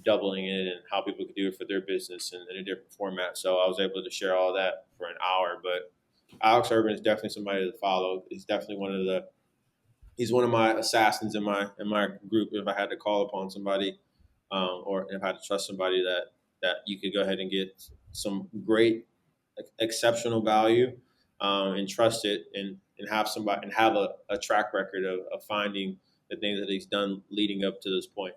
doubling it and how people could do it for their business in a different format. So I was able to share all that for an hour. But Alex Urban is definitely somebody to follow. He's one of my assassins in my group. If I had to call upon somebody, or if I had to trust somebody that you could go ahead and get some great, exceptional value, and trust it and have somebody and have a track record of finding the things that he's done leading up to this point.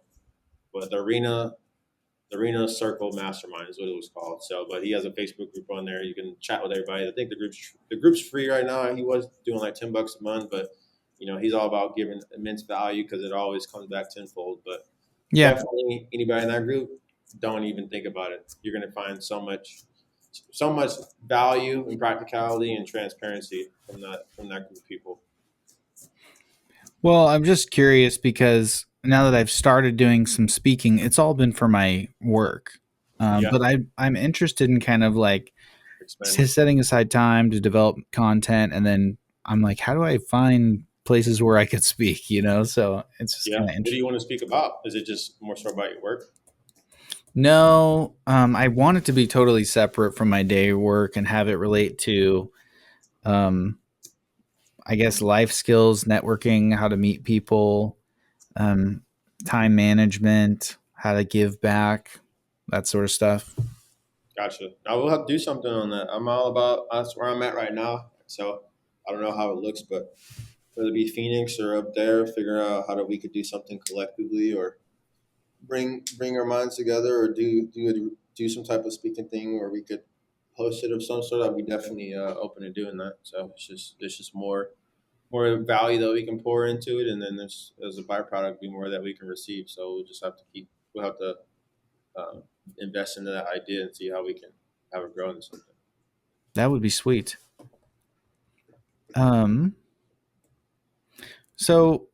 But the Arena Circle Mastermind is what it was called. So, but he has a Facebook group on there. You can chat with everybody. I think the group's free right now. He was doing like $10 a month, but he's all about giving immense value because it always comes back tenfold. But Yeah. definitely anybody in that group, don't even think about it. You're going to find so much value and practicality and transparency from that group of people. Well, I'm just curious because now that I've started doing some speaking, it's all been for my work. Yeah, But I'm interested in kind of like expanding. setting aside time to develop content, and then I'm like, how do I find places where I could speak? So it's just Yeah. kind of What do interesting. you want to speak about? Is it just more so about your work? No, I want it to be totally separate from my day work and have it relate to, um, I guess, life skills, networking, how to meet people, um, time management, how to give back, that sort of stuff. Gotcha. I will have to do something on that. I'm all about that's where I'm at right now. So I don't know how it looks, but whether it be Phoenix or up there, figure out how we could do something collectively or bring our minds together or do some type of speaking thing where we could host it of some sort. I'd be definitely open to doing that. So it's just more value that we can pour into it, and then there's as a byproduct, be more that we can receive. So we'll just have to we'll have to um, invest into that idea and see how we can have it grow into something. That would be sweet. Um, so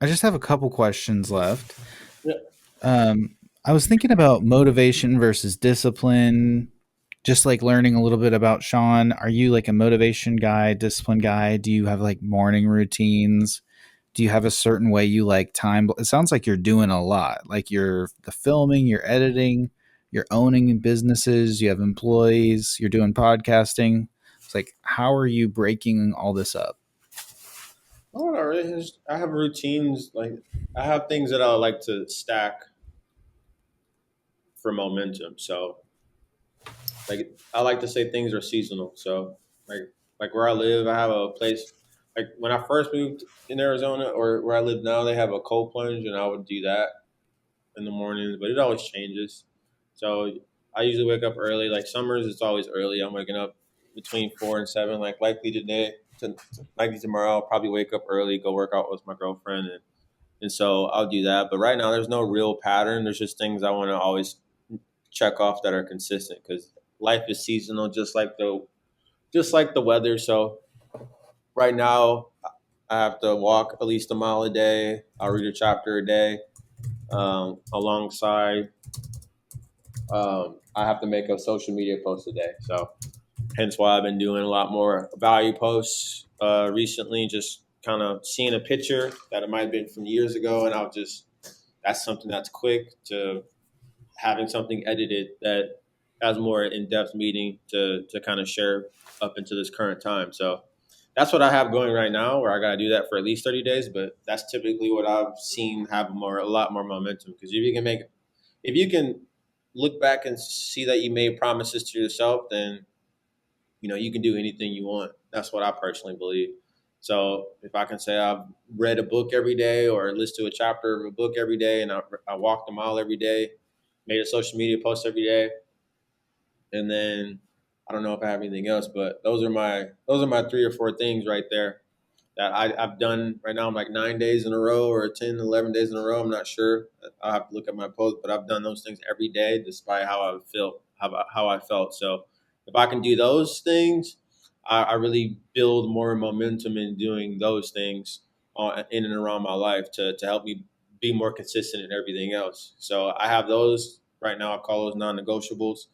I just have a couple questions left. Yeah. Um, I was thinking about motivation versus discipline, just like learning a little bit about Shawn. Are you like a motivation guy, discipline guy? Do you have like morning routines? Do you have a certain way you like time? It sounds like you're doing a lot. Like you're the filming, you're editing, you're owning businesses, you have employees, you're doing podcasting. It's like, how are you breaking all this up? Oh, not really. I have routines. Like I have things that I like to stack for momentum. So like I like to say things are seasonal. So like where I live, I have a place. Like when I first moved in Arizona, or where I live now, they have a cold plunge, and I would do that in the mornings. But it always changes. So I usually wake up early. Like summers, it's always early. I'm waking up between 4 and 7. Like likely today, likely tomorrow, I'll probably wake up early, go work out with my girlfriend, and so I'll do that. But right now, there's no real pattern. There's just things I want to always check off that are consistent because life is seasonal, just like the weather. So right now, I have to walk at least a mile a day. I'll read a chapter a day. Alongside, I have to make a social media post a day. So hence why I've been doing a lot more value posts recently. Just kind of seeing a picture that it might have been from years ago, and I'll just that's something that's quick to having something edited that has more in-depth meaning to kind of share up into this current time. So that's what I have going right now, where I got to do that for at least 30 days. But that's typically what I've seen have a lot more momentum. Because if you can look back and see that you made promises to yourself, then you can do anything you want. That's what I personally believe. So if I can say I've read a book every day or listened to a chapter of a book every day, and I walked a mile every day, made a social media post every day, and then I don't know if I have anything else, but those are my 3 or 4 things right there that I've done right now. I'm like 9 days in a row or 10, 11 days in a row. I'm not sure. I'll have to look at my post, but I've done those things every day despite how I felt. So if I can do those things, I really build more momentum in doing those things in and around my life to help me be more consistent in everything else. So I have those right now. I call those non-negotiables,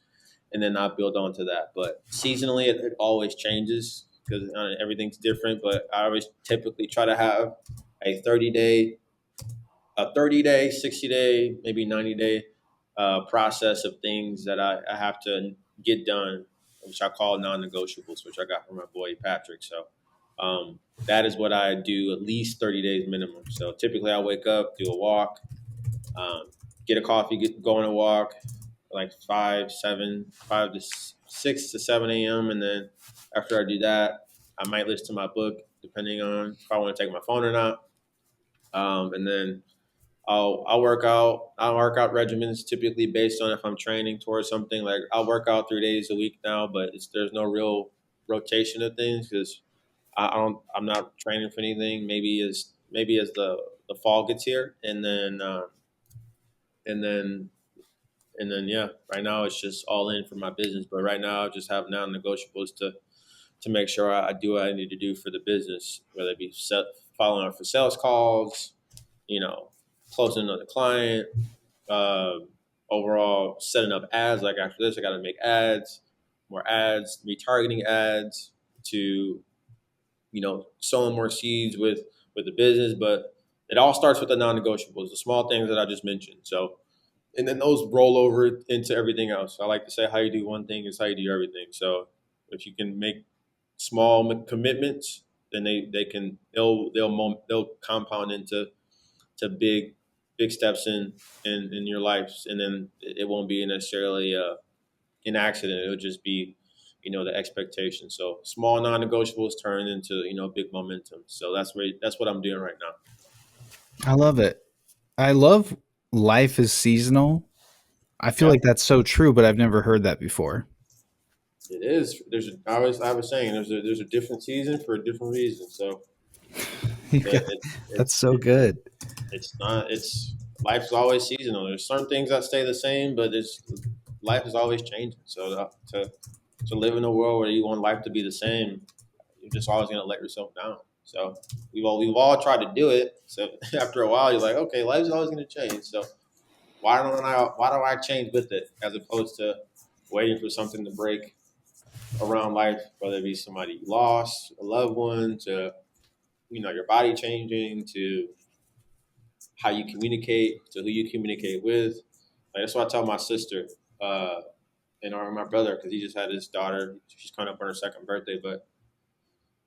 and then I build onto that. But seasonally, it always changes because everything's different. But I always typically try to have a 30 day, 60 day, maybe 90 day process of things that I have to get done, which I call non-negotiables, which I got from my boy Patrick. So that is what I do at least 30 days minimum. So typically, I wake up, do a walk, um, get a coffee, go on a walk, like 5 to 7 a.m. And then after I do that, I might listen to my book, depending on if I want to take my phone or not. And then I'll work out. I'll work out regimens typically based on if I'm training towards something. Like I'll work out 3 days a week now, but there's no real rotation of things because I'm not training for anything. Maybe as the fall gets here, and then and then yeah, right now it's just all in for my business. But right now I just have non-negotiables to make sure I do what I need to do for the business, whether it be following up for sales calls, you know, closing another client, uh, overall setting up ads. Like after this, I got to make ads, more ads, retargeting ads to sowing more seeds with the business. But it all starts with the non-negotiables, the small things that I just mentioned. So and then those roll over into everything else. I like to say how you do one thing is how you do everything. So if you can make small commitments, then they can they'll compound into to big steps in your life, and then it won't be necessarily an accident. It'll just be the expectation. So small non-negotiables turn into big momentum. So that's what I'm doing right now. I love it. I love life is seasonal. I feel Yeah, like that's so true, but I've never heard that before. it is. I was saying there's a different season for a different reason. So it's That's it's so good. it's not it's life's always seasonal. There's some things that stay the same, but it's life is always changing. So to live in a world where you want life to be the same, you're just always going to let yourself down. So we've all tried to do it. So after a while, you're like, okay, life's always going to change. So why don't I change with it as opposed to waiting for something to break around life, whether it be somebody you lost, a loved one, to your body changing, to how you communicate, to who you communicate with. Like that's what I tell my sister uh, or my brother because he just had his daughter. She's coming up on her second birthday, but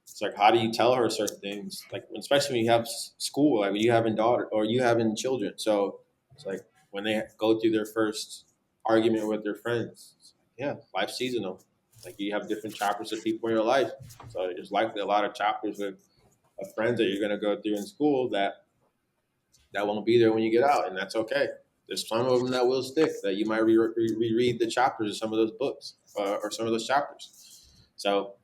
it's like, how do you tell her certain things? Like, especially when you have school, like when you having daughter or you having children. So it's like when they go through their first argument with their friends. Yeah, life's seasonal. Like you have different chapters of people in your life. So there's likely a lot of chapters of friends that you're going to go through in school that won't be there when you get out, and that's okay. There's some of them that will stick. That you might reread the chapters of some of those books or some of those chapters. So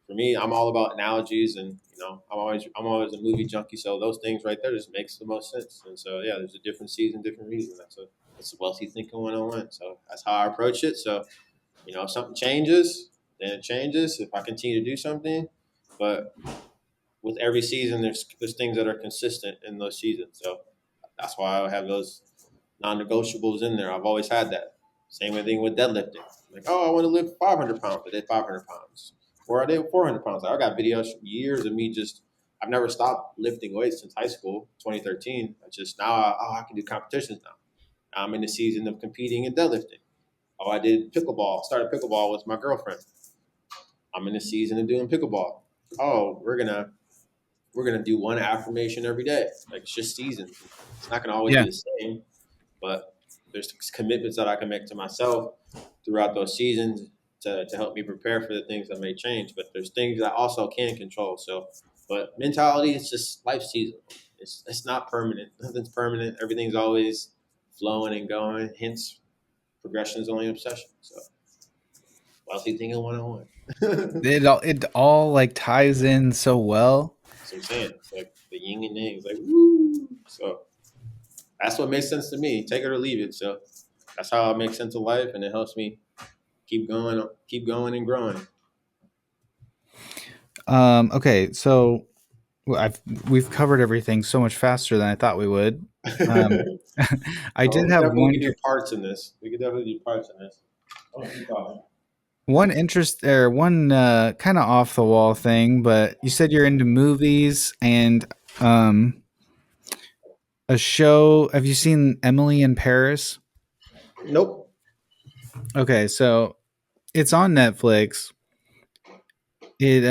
for me, I'm all about analogies, and I'm always a movie junkie. So those things right there just makes the most sense. And so yeah, there's a different season, different reason. That's wealthy thinking 101. So that's how I approach it. So if something changes, then it changes. If I continue to do something, but with every season, there's things that are consistent in those seasons. So that's why I have those non-negotiables in there. I've always had that. Same thing with deadlifting. Like, oh, I want to lift 500 pounds. I did 500 pounds. Or I did 400 pounds. I got videos from years of me just. I've never stopped lifting weights since high school, 2013. I just now, I can do competitions now. I'm in the season of competing in deadlifting. Oh, I did pickleball. Started pickleball with my girlfriend. I'm in the season of doing pickleball. Oh, we're gonna do one affirmation every day. Like it's just season. It's not gonna always be Yeah. the same, but there's commitments that I can make to myself throughout those seasons to help me prepare for the things that may change. But there's things I also can control. So, but mentality is just life season. It's not permanent. Nothing's permanent. Everything's always flowing and going. Hence, progression is only obsession. So, wealthy thinking 101. That's It all like ties in so well. what I'm saying. It's like the yin and yang. It's like woo. So that's what makes sense to me. Take it or leave it. So that's how it makes sense of life, and it helps me keep going and growing. Okay, so we've covered everything so much faster than I thought we would. Um, I Oh, did we have definitely one could do parts in this. We could definitely do parts in this. Oh, keep talking. one interest or one kind of off the wall thing, but you said you're into movies and um, a show. Have you seen Emily in Paris? Nope. Okay, so it's on Netflix. It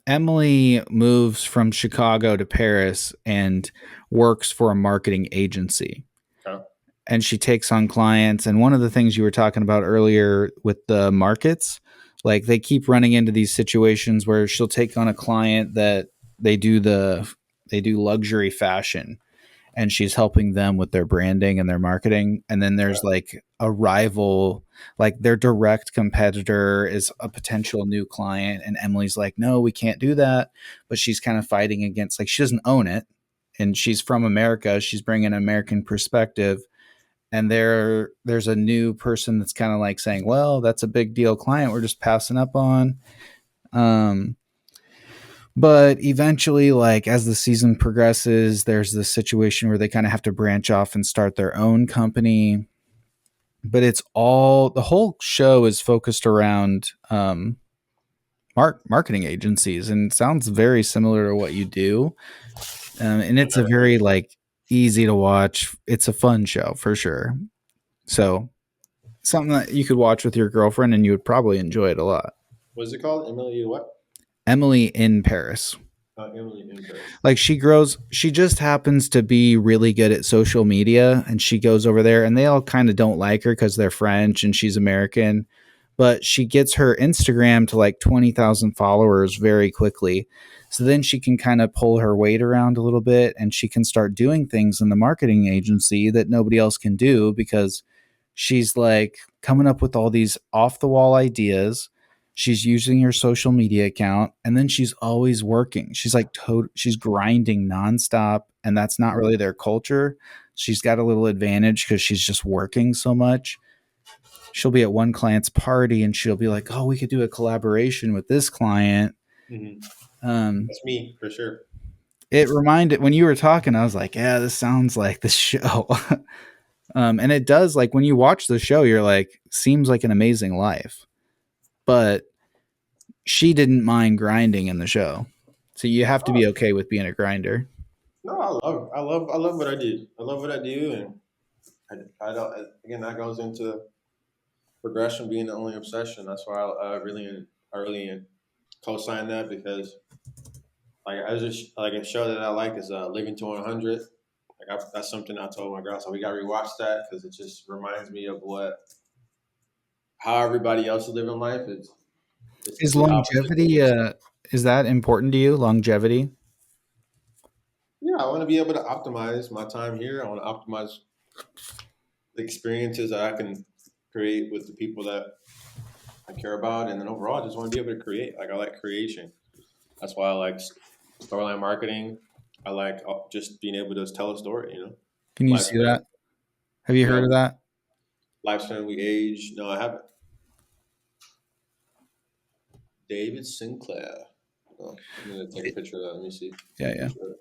Emily moves from Chicago to Paris and works for a marketing agency. Okay. And she takes on clients, and one of the things you were talking about earlier with the markets, like they keep running into these situations where she'll take on a client that they do luxury fashion, and she's helping them with their branding and their marketing. And then Okay. there's like a rival, like their direct competitor is a potential new client. And Emily's like, no, we can't do that. But she's kind of fighting against, like, she doesn't own it. And she's from America. She's bringing an American perspective. And there's a new person that's kind of like saying, well, that's a big deal client we're just passing up on. Um, but eventually, like as the season progresses, there's this situation where they kind of have to branch off and start their own company. But it's all the whole show is focused around marketing agencies, and it sounds very similar to what you do. And I've it's a never heard of very it. like easy to watch. It's a fun show for sure. So something that you could watch with your girlfriend and you would probably enjoy it a lot. What's it called? Emily what? Emily in Paris. Emily in Paris. Like she just happens to be really good at social media, and she goes over there and they all kind of don't like her because they're French and she's American, but she gets her Instagram to like 20,000 followers very quickly. So then she can kind of pull her weight around a little bit and she can start doing things in the marketing agency that nobody else can do because she's like coming up with all these off the wall ideas. She's using her social media account and then she's always working. She's like she's grinding nonstop, and that's not really their culture. She's got a little advantage because she's just working so much. She'll be at one client's party and she'll be like, "Oh, we could do a collaboration with this client." Mm-hmm. Um, That's me for sure. it reminded when you were talking, I was like, "Yeah, this sounds like the show." And it does. Like when you watch the show, you're like, "Seems like an amazing life," but she didn't mind grinding in the show. So you have to be Oh, okay with being a grinder. no, I love what I do. I love what I do, and I don't. Again, that goes into progression being the only obsession. That's why I really co-sign that because like I just like a show that I like is Living to 100. That's something I told my girl. So we got to rewatch that because it just reminds me of what how everybody else is living life. It's Is complete opposite to longevity this. is that important to you? Longevity? Yeah, I want to be able to optimize my time here. I want to optimize the experiences that I can create with the people that I care about, and then overall, I just want to be able to create. Like I like creation. That's why I like storyline marketing. I like just being able to tell a story. You know, Can you see lifespan. that? Have you Yeah, heard of that? lifespan. We age. No, I haven't. David Sinclair. Oh, I'm gonna take a picture of that. Let me see. Yeah, Make yeah. sure.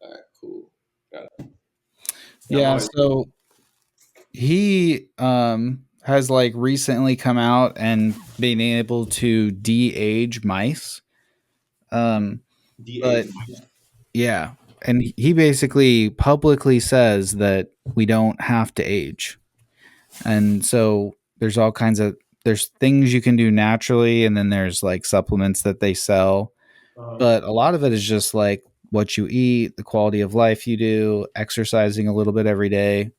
All right, cool. Got it. Yeah, I'm Yeah, always. so he has like recently come out and being able to de-age mice. Um De-age but mice. yeah, and he basically publicly says that we don't have to age. And so there's things you can do naturally, and then there's like supplements that they sell, Uh-huh. but a lot of it is just like what you eat, the quality of life you do, exercising a little bit every day.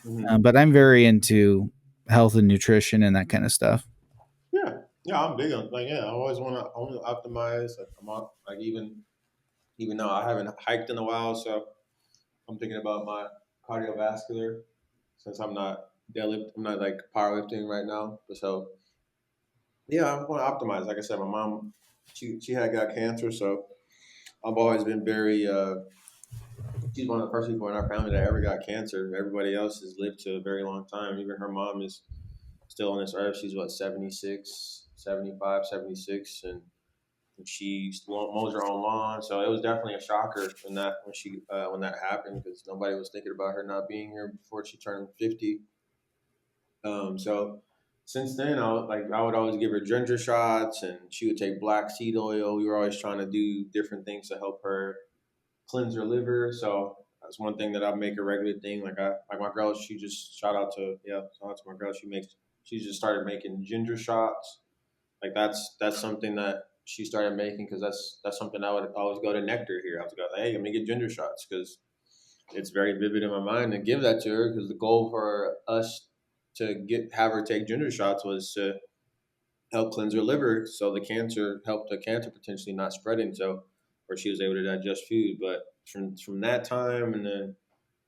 Hmm. But I'm very into health and nutrition and that kind of stuff. Yeah, yeah, I'm big on like yeah. I want to optimize. Like I'm on, like even though I haven't hiked in a while, so I'm thinking about my cardiovascular since I'm not like powerlifting right now. So yeah, I want to optimize. Like I said, my mom she had got cancer, so I've always been very. She's one of the first people in our family that ever got cancer. Everybody else has lived to a very long time. Even her mom is still on this earth. She's what 76, 75, 76, and she mows her own lawn. So it was definitely a shocker when that happened because nobody was thinking about her not being here before she turned 50. So since then, I would always give her ginger shots, and she would take black seed oil. We were always trying to do different things to help her cleanse her liver. So that's one thing that I make a regular thing. Like my girl, she just shout out to my girl. She just started making ginger shots. Like that's something that she started making because that's something I would always go to Nectar here. I was go, hey, let me get ginger shots because it's very vivid in my mind and give that to her because the goal for us to get have her take ginger shots was to help cleanse her liver so help the cancer potentially not spreading so where she was able to digest food. But from that time and then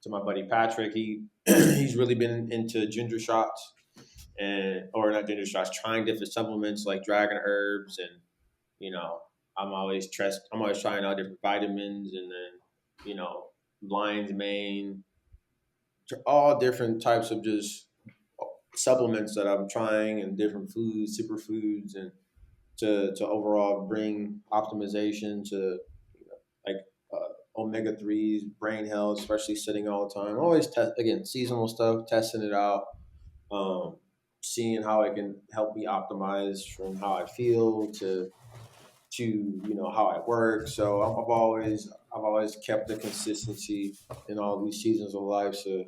to my buddy Patrick, he's really been into ginger shots and or not ginger shots, trying different supplements like dragon herbs and you know, I'm always trying out different vitamins and then, you know, lion's mane, all different types of just supplements that I'm trying and different foods, superfoods, and to overall bring optimization to like omega threes, brain health, especially sitting all the time. Always test again seasonal stuff, testing it out, um, seeing how it can help me optimize from how I feel to how I work. So I've always kept the consistency in all these seasons of life. So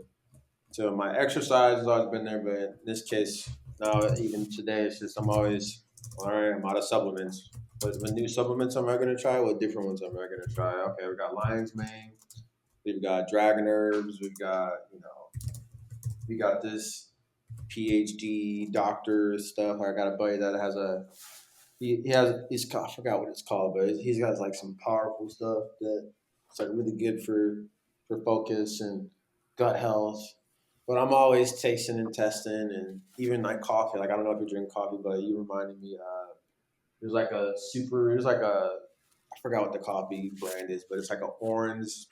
So my exercise has always been there, but in this case, now even today, it's just I'm always all right. I'm out of supplements. What new supplements am I going to try? What different ones am I going to try? Okay, we got lion's mane, we've got dragon herbs, we've got we got this PhD doctor stuff. I got a buddy that has a he has he's I forgot what it's called, but he's got like some powerful stuff that it's like really good for focus and gut health. But I'm always tasting and testing, and even like coffee. Like I don't know if you drink coffee, but you reminded me. There's like a I forgot what the coffee brand is, but it's like a orange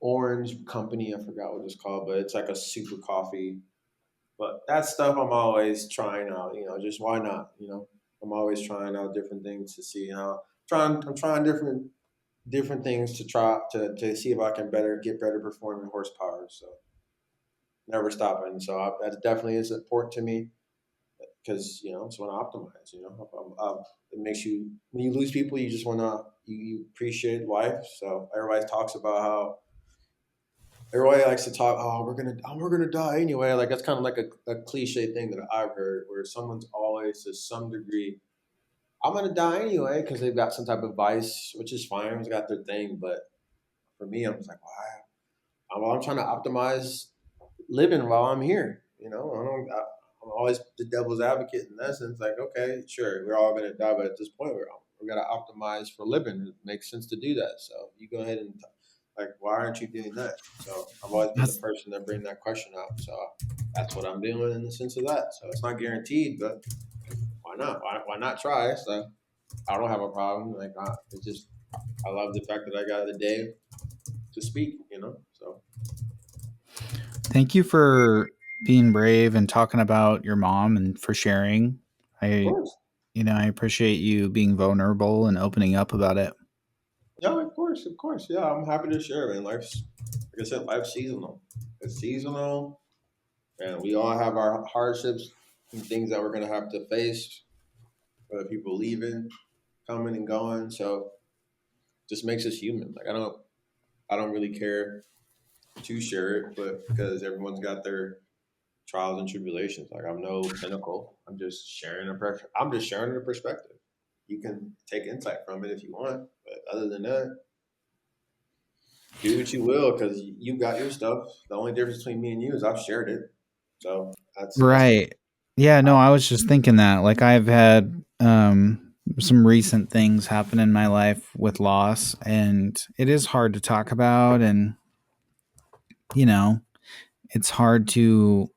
orange company. I forgot what it's called, but it's like a super coffee. But that stuff I'm always trying out. Just why not? I'm always trying out different things to see. I'm trying different things to try to see if I can get better performing horsepower. So never stopping. So that definitely is important to me because just want to optimize. It makes you when you lose people, you just want to you appreciate life. So everybody talks about how everybody likes to talk. We're gonna die anyway. Like that's kind of like a cliche thing that I've heard, where someone's always to some degree, I'm gonna die anyway because they've got some type of vice, which is fine. Everyone's got their thing, but for me, I'm just like, why? I'm trying to optimize living while I'm here. I'm always the devil's advocate in that sense. Like, okay, sure, we're all gonna die, but at this point, we gotta optimize for living. It makes sense to do that. So you go ahead and like, why aren't you doing that? So I've always been the That's person that bring that question up. So that's what I'm doing in the sense of that. So it's not guaranteed, but why not? Why not try? So I don't have a problem. Like, it's just I love the fact that I got the day to speak. So Thank you for being brave and talking about your mom and for sharing. of I course. I appreciate you being vulnerable and opening up about it. Yeah, of course. Yeah, I'm happy to share, man. Like I said, life's seasonal. It's seasonal, and we all have our hardships and things that we're gonna have to face. Whether people leaving, coming and going, so just makes us human. Like I don't really care to share it, but because everyone's got their trials and tribulations. Like I'm no pinnacle. I'm just sharing a perspective. You can take insight from it if you want, but other than that, do what you will because you got your stuff. The only difference between me and you is I've shared it. So that's Right. Yeah, no, I was just thinking that. Like I've had some recent things happen in my life with loss and it is hard to talk about and you know, it's hard to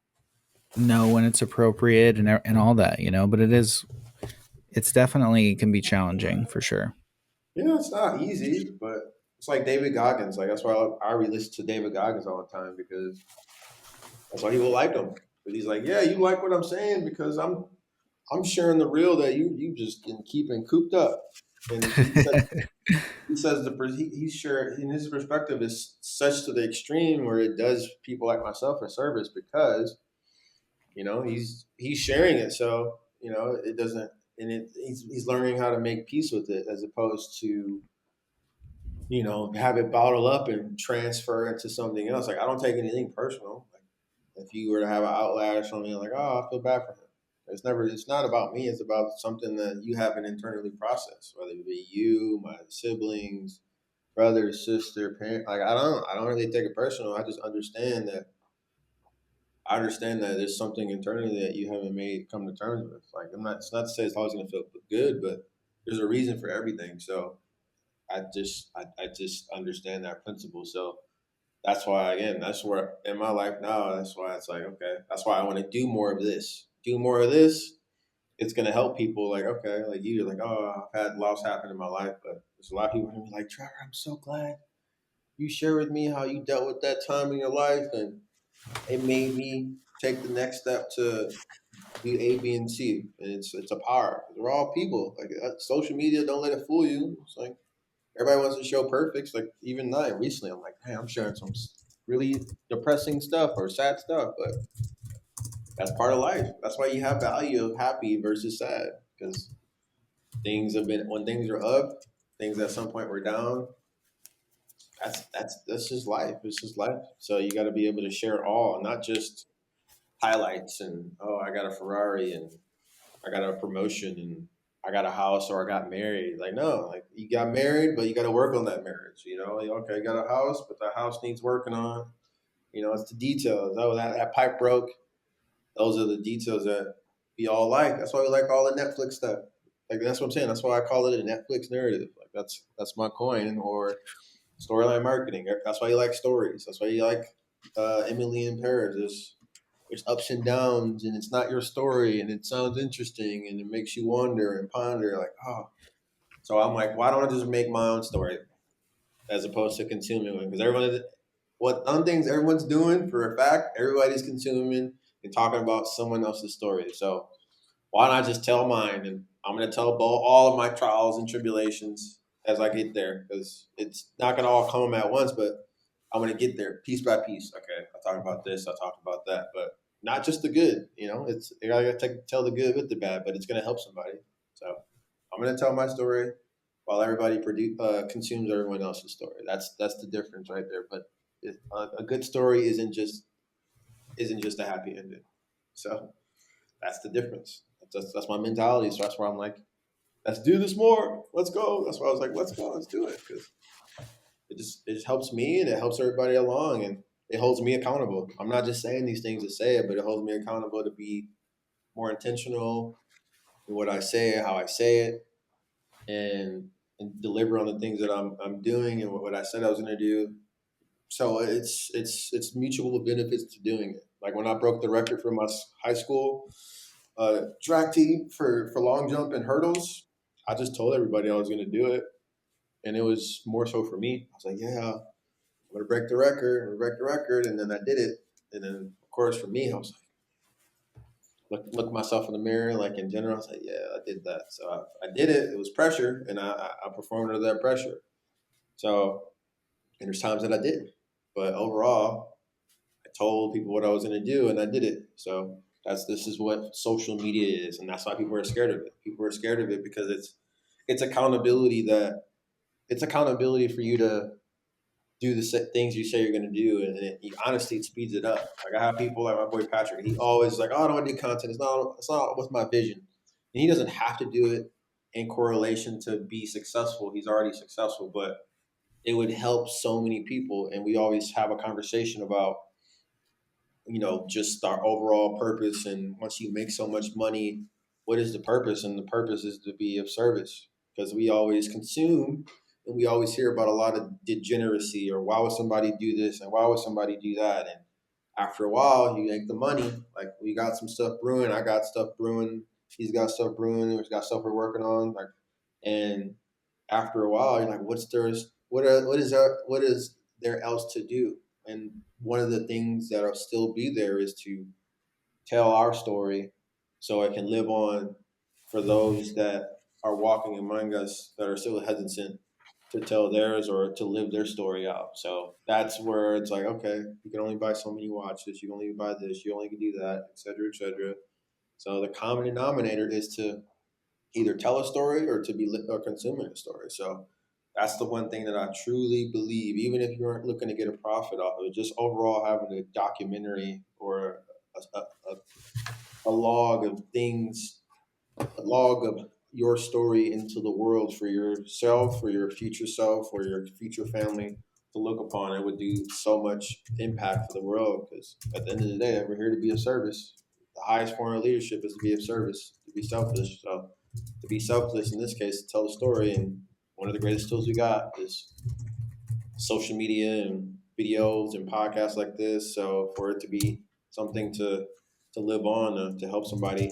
know when it's appropriate and all that, but it's definitely can be challenging for sure. it's not easy, but it's like David Goggins. Like that's why I re-listen to David Goggins all the time because that's why people like him. But he's like, yeah, you like what I'm saying because I'm sharing the real that you just been keeping cooped up. And he says he's sure in his perspective is such to the extreme where it does people like myself a service because he's sharing it so it doesn't and he's learning how to make peace with it as opposed to have it bottle up and transfer into something else. Like I don't take anything personal. Like if you were to have an outlet or something, like I feel bad for him. It's not about me. It's about something that you haven't internally processed, whether it be you, my siblings, brother, sister, parent. Like I don't really take it personal. I understand that there's something internally that you haven't made come to terms with. Like it's not to say it's always gonna feel good, but there's a reason for everything. So I just understand that principle. So that's why again, that's where in my life now, that's why it's like, okay, that's why I want to do more of this. Do more of this. It's gonna help people like, okay, like you're like, oh, I've had loss happen in my life, but there's a lot of people who are like, Trevor, I'm so glad you share with me how you dealt with that time in your life and it made me take the next step to do A, B, and C. And it's a power. We're all people. Like social media, don't let it fool you. It's like everybody wants to show perfects. Like even I recently, I'm like, hey, I'm sharing some really depressing stuff or sad stuff, but that's part of life. That's why you have value of happy versus sad because things have been when things are up, things at some point were down. that's just life. It's just life. So you got to be able to share all, not just highlights and oh, I got a Ferrari and I got a promotion and I got a house or I got married. Like no, like you got married, but you got to work on that marriage. You know, like, okay, I got a house, but the house needs working on. You know, it's the details. Oh, that pipe broke. Those are the details that we all like. That's why we like all the Netflix stuff. Like that's what I'm saying. That's why I call it a Netflix narrative. Like that's my coin or storyline marketing. That's why you like stories. That's why you like Emily in Paris. There's ups and downs, and it's not your story, and it sounds interesting, and it makes you wonder and ponder. Like, oh, so I'm like, why don't I just make my own story as opposed to consuming one? Because everyone, what one things everyone's doing for a fact, everybody's consuming and talking about someone else's story. So why not just tell mine? And I'm going to tell all of my trials and tribulations as I get there because it's not going to all come at once, but I'm going to get there piece by piece. Okay, I talk about this, I talk about that, but not just the good. You know, it's I got to tell the good with the bad, but it's going to help somebody. So I'm going to tell my story while everybody consumes everyone else's story. That's the difference right there. But a good story isn't just a happy ending. So that's the difference. That's my mentality. So that's where I'm like, let's do this more. Let's go. That's why I was like, let's go. Let's do it because it just helps me and it helps everybody along and it holds me accountable. I'm not just saying these things to say it, but it holds me accountable to be more intentional in what I say, how I say it, and deliver on the things that I'm doing and what I said I was going to do. So it's mutual benefits to doing it. Like when I broke the record for my high school track team for long jump and hurdles, I just told everybody I was going to do it, and it was more so for me. I was like, yeah, I'm going to break the record, and then I did it. And then of course for me, I was like, look myself in the mirror, like in general, I was like, yeah, I did that. So I did it. It was pressure, and I performed under that pressure. So and there's times that I didn't, but overall, I told people what I was going to do, and I did it. So this is what social media is, and that's why people are scared of it. People are scared of it because it's accountability that it's accountability for you to do the things you say you're going to do, and honestly, it speeds it up. Like I have people like my boy Patrick. He always like, oh, I don't want to do content. It's not what's my vision, and he doesn't have to do it in correlation to be successful. He's already successful, but it would help so many people. And we always have a conversation about just our overall purpose. And once you make so much money, what is the purpose? And the purpose is to be of service because we always consume and we always hear about a lot of degeneracy or why would somebody do this and why would somebody do that. And after a while, you make the money. Like we got some stuff brewing. I got stuff brewing. He's got stuff brewing. We've got stuff we're working on. Like, and after a while, you're like, what is there else to do? And one of the things that'll still be there is to tell our story so it can live on for those that are walking among us that are still hesitant to tell theirs or to live their story out. So that's where it's like, okay, you can only buy so many watches, you can only buy this, you only can do that, et cetera, et cetera. So the common denominator is to either tell a story or to be or consuming a story. So that's the one thing that I truly believe, even if you aren't looking to get a profit off of it, just overall having a documentary or a log of things, a log of your story into the world for yourself, for your future self, or your future family to look upon. It would do so much impact for the world because at the end of the day, we're here to be of service. The highest form of leadership is to be of service, to be selfless. So to be selfless in this case, to tell the story. And one of the greatest tools we got is social media and videos and podcasts like this. So for it to be something to live on to help somebody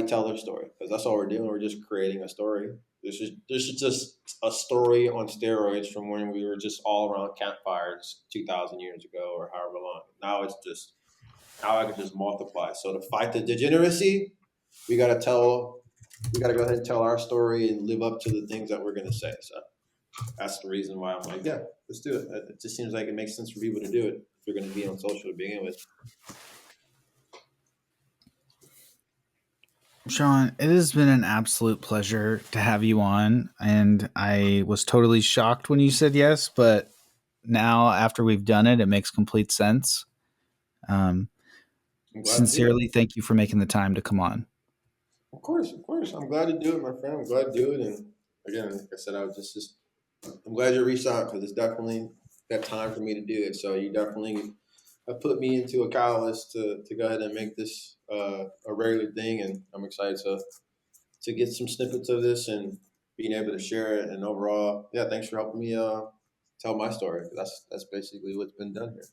tell their story because that's all we're doing. We're just creating a story. This is just a story on steroids from when we were just all around campfires 2,000 years ago or however long. Now I can just multiply. So to fight the degeneracy, we got to go ahead and tell our story and live up to the things that we're going to say. So that's the reason why I'm like, yeah, let's do it. It just seems like it makes sense for people to do it if you're going to be on social to begin with. Shawn, it has been an absolute pleasure to have you on. And I was totally shocked when you said yes, but now after we've done it, it makes complete sense. Um, I'm glad to do it. Sincerely, thank you for making the time to come on. Of course, of course. I'm glad to do it, my friend. I'm glad to do it. And again, like I said, I was just I'm glad you reached out because it's definitely that time for me to do it. So you definitely have put me into a catalyst to go ahead and make this a regular thing, and I'm excited to get some snippets of this and being able to share it. And overall, yeah, thanks for helping me tell my story. That's basically what's been done here.